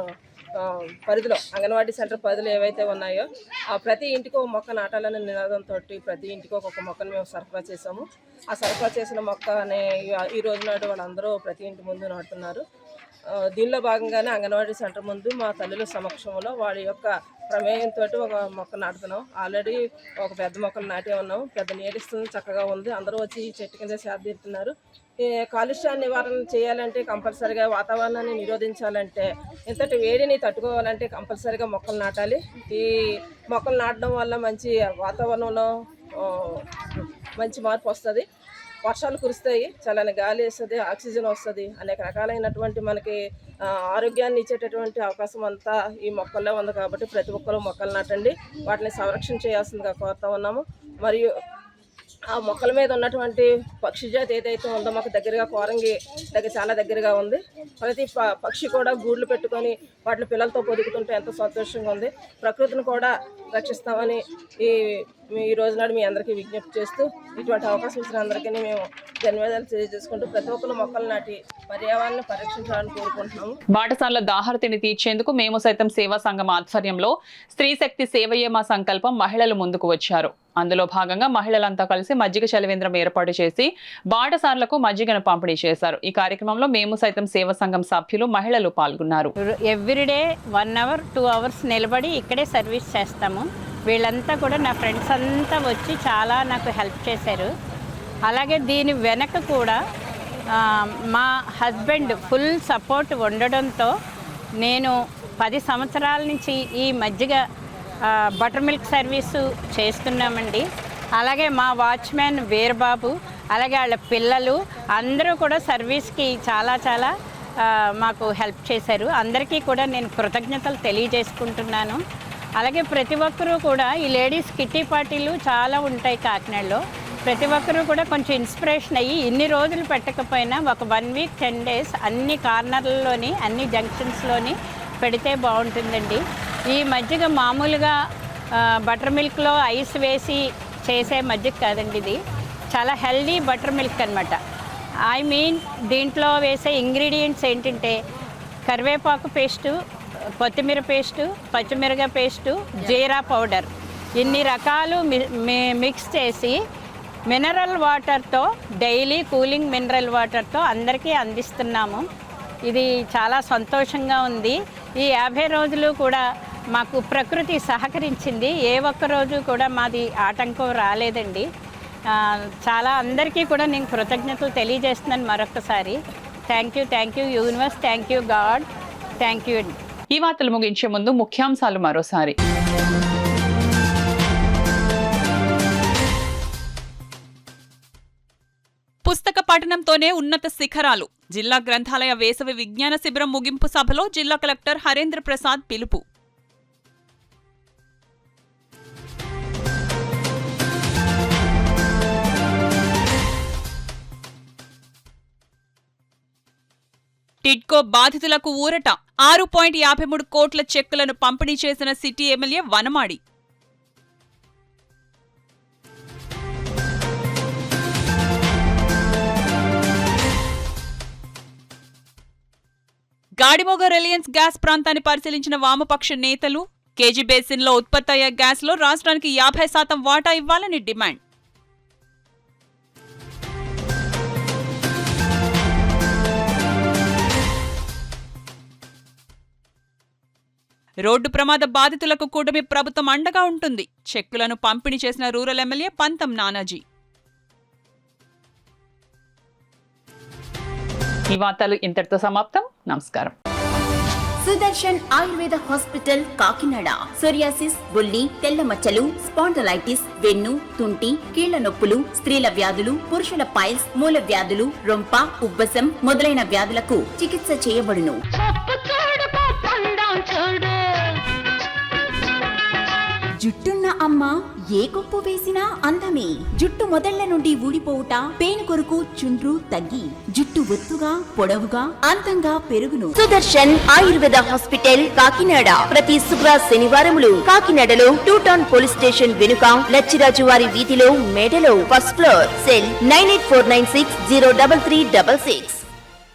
S: పరిధిలో అంగన్వాడీ సెంటర్ పరిధిలో ఏవైతే ఉన్నాయో ఆ ప్రతి ఇంటికి ఒక మొక్క నాటాలనే నినాదంతో ప్రతి ఇంటికి ఒక్కొక్క మొక్కను మేము సరఫరా చేసాము. ఆ సరఫరా చేసిన మొక్క అనే ఈ రోజు నాడు వాళ్ళందరూ ప్రతి ఇంటి ముందు నాటుతున్నారు. దీనిలో భాగంగానే అంగన్వాడీ సెంటర్ ముందు మా తల్లుల సమక్షంలో వారి యొక్క ప్రమేయంతో ఒక మొక్క నాటుతున్నాం. ఆల్రెడీ ఒక పెద్ద మొక్కలు నాటే ఉన్నాం. పెద్ద నీడిస్తుంది, చక్కగా ఉంది. అందరూ వచ్చి ఈ చెట్టు కింద సేదతీరుతున్నారు. కాలుష్యాన్ని నివారణ చేయాలంటే కంపల్సరిగా, వాతావరణాన్ని నిరోధించాలంటే, ఇంతటి వేడిని తట్టుకోవాలంటే కంపల్సరిగా మొక్కలు నాటాలి. ఈ మొక్కలు నాటడం వల్ల మంచి వాతావరణంలో మంచి మార్పు వస్తుంది. వర్షాలు కురుస్తాయి, చల్లని గాలి వస్తుంది, ఆక్సిజన్ వస్తుంది. అనేక రకాలైనటువంటి మనకి ఆరోగ్యాన్ని ఇచ్చేటటువంటి అవకాశం అంతా ఈ మొక్కల్లో ఉంది. కాబట్టి ప్రతి ఒక్కరూ మొక్కలు నాటండి, వాటిని సంరక్షణ చేయాల్సిందిగా కోరుతా ఉన్నాము. మరియు ఆ మొక్కల మీద ఉన్నటువంటి పక్షి జాతి ఏదైతే ఉందో మాకు దగ్గరగా కోరంగి చాలా దగ్గరగా ఉంది. ప్రతి పక్షి కూడా గూళ్ళు పెట్టుకొని వాటి పిల్లలతో పొదుగుతుంటే ఎంతో సంతోషంగా ఉంది. ప్రకృతిని కూడా రక్షిస్తామని ఈ రోజు నాడు మీ అందరికీ విజ్ఞప్తి చేస్తూ ఇటువంటి అవకాశం ఇచ్చిన అందరికీ మేము ధన్యవాదాలు తెలియజేసుకుంటూ ప్రతి ఒక్కరు మొక్కలు నాటి పర్యావరణాన్ని పరిరక్షించాలని కోరుకుంటున్నాము.
C: బాటసార్ల దాహరతిని తీర్చేందుకు మేము సైతం సేవా సంఘం ఆధ్వర్యంలో స్త్రీ శక్తి సేవయే మా సంకల్పం మహిళలు ముందుకు వచ్చారు. అందులో భాగంగా మహిళలంతా కలిసి మజ్జిగ చలివేంద్రం ఏర్పాటు చేసి బాటసార్లకు మజ్జిగను పంపిణీ చేశారు. ఈ కార్యక్రమంలో మేము సైతం సేవా సంఘం సభ్యులు, మహిళలు పాల్గొన్నారు.
T: ఎవ్రీడే 1 అవర్ 2 అవర్స్ నిలబడి ఇక్కడే సర్వీస్ చేస్తాము. వీళ్ళంతా కూడా నా ఫ్రెండ్స్ అంతా వచ్చి చాలా నాకు హెల్ప్ చేశారు. అలాగే దీని వెనక కూడా మా హస్బెండ్ ఫుల్ సపోర్ట్ ఉండడంతో నేను 10 సంవత్సరాల నుంచి ఈ మజ్జిగ బటర్ మిల్క్ సర్వీసు చేస్తున్నామండి. అలాగే మా వాచ్మ్యాన్ వీరబాబు, అలాగే వాళ్ళ పిల్లలు అందరూ కూడా సర్వీస్కి చాలా మాకు హెల్ప్ చేశారు. అందరికీ కూడా నేను కృతజ్ఞతలు తెలియజేసుకుంటున్నాను. అలాగే ప్రతి ఒక్కరూ కూడా ఈ లేడీస్ కిట్టి పార్టీలు చాలా ఉంటాయి కాకినాడలో. ప్రతి ఒక్కరూ కూడా కొంచెం ఇన్స్పిరేషన్ అయ్యి ఇన్ని రోజులు పెట్టకపోయినా ఒక 1 వీక్ 10 డేస్ అన్ని కార్నర్లలోని అన్ని జంక్షన్స్లోని పెడితే బాగుంటుందండి. ఈ మజ్జిగ మామూలుగా బటర్ మిల్క్లో ఐస్ వేసి చేసే మజ్జిగ కాదండి, ఇది చాలా హెల్దీ బటర్ మిల్క్ అనమాట. ఐ మీన్ దీంట్లో వేసే ఇంగ్రీడియంట్స్ ఏంటంటే కరివేపాకు పేస్టు, కొత్తిమీర పేస్టు, పచ్చిమిరపకాయ పేస్టు, జీరా పౌడర్, ఇన్ని రకాలు మిక్స్ చేసి మినరల్ వాటర్తో డైలీ కూలింగ్ మినరల్ వాటర్తో అందరికీ అందిస్తున్నాము. ఇది చాలా సంతోషంగా ఉంది. ఈ 50 రోజులు కూడా మాకు ప్రకృతి సహకరించింది. ఏ ఒక్క రోజు కూడా మాది ఆటంకం రాలేదండి. చాలా అందరికీ కూడా నేను కృతజ్ఞతలు తెలియజేస్తున్నాను మరొకసారి. Thank you universe, thank you God, thank you అండి.
C: ఈ వార్తలు ముగించే ముందు ముఖ్యాంశాలు మరోసారి. పుస్తక పఠనంతోనే ఉన్నత శిఖరాలు. జిల్లా గ్రంథాలయ వేసవి విజ్ఞాన శిబిరం ముగింపు సభలో జిల్లా కలెక్టర్ హరేంద్ర ప్రసాద్ పిలుపు. టిడ్కో బాధితులకు ఊరట 6.53 కోట్ల చెక్కులను పంపిణీ చేసిన city MLA Vanamadi. Gadimoga Reliance gas ప్రాంతాన్ని పరిశీలించిన వామపక్ష నేతలు కేజీ బేసిన్లో ఉత్పత్తయ్యే గ్యాస్లో రాష్ట్రానికి 50% వాటా ఇవ్వాలని డిమాండ్. రోడ్డు ప్రమాద బాధితులకు కూటమి ప్రభుత్వం అండగా ఉంటుంది. చెక్కులను పంపిణీ చేసిన రూరల్ ఎమ్మెల్యే పంతం నానాజీ. ఈ వార్తలు ఇంతటితో సమాప్తం. నమస్కారం.
A: సుదర్శన్ ఆయుర్వేద హాస్పిటల్ కాకినాడ. సోరియాసిస్, బొల్లి, తెల్ల మచ్చలు, స్పాండలైటిస్, వెన్ను, తుంటి, కీళ్ల నొప్పులు, స్త్రీల వ్యాధులు, పురుషుల పైల్స్, మూల వ్యాధులు, రొంప, ఉబ్బసం మొదలైన వ్యాధులకు చికిత్స చేయబడును. జుట్టున్న అమ్మ ఏ కొప్పు వేసినా అందమే. జుట్టు మొదళ్ల నుండి ఊడిపోవుట, పేను కొరకు చుండ్రు తగ్గి జుట్టు ఒత్తుగా పొడవుగా అందంగా పెరుగును. సుదర్శన్ ఆయుర్వేద హాస్పిటల్ కాకినాడ. ప్రతి శుక్ర శనివారములు కాకినాడలో 2 టౌన్ పోలీస్ స్టేషన్ వెనుక లచ్చిరాజు వారి వీధిలో మేడలో ఫస్ట్ ఫ్లోర్. సెల్ 9849603366.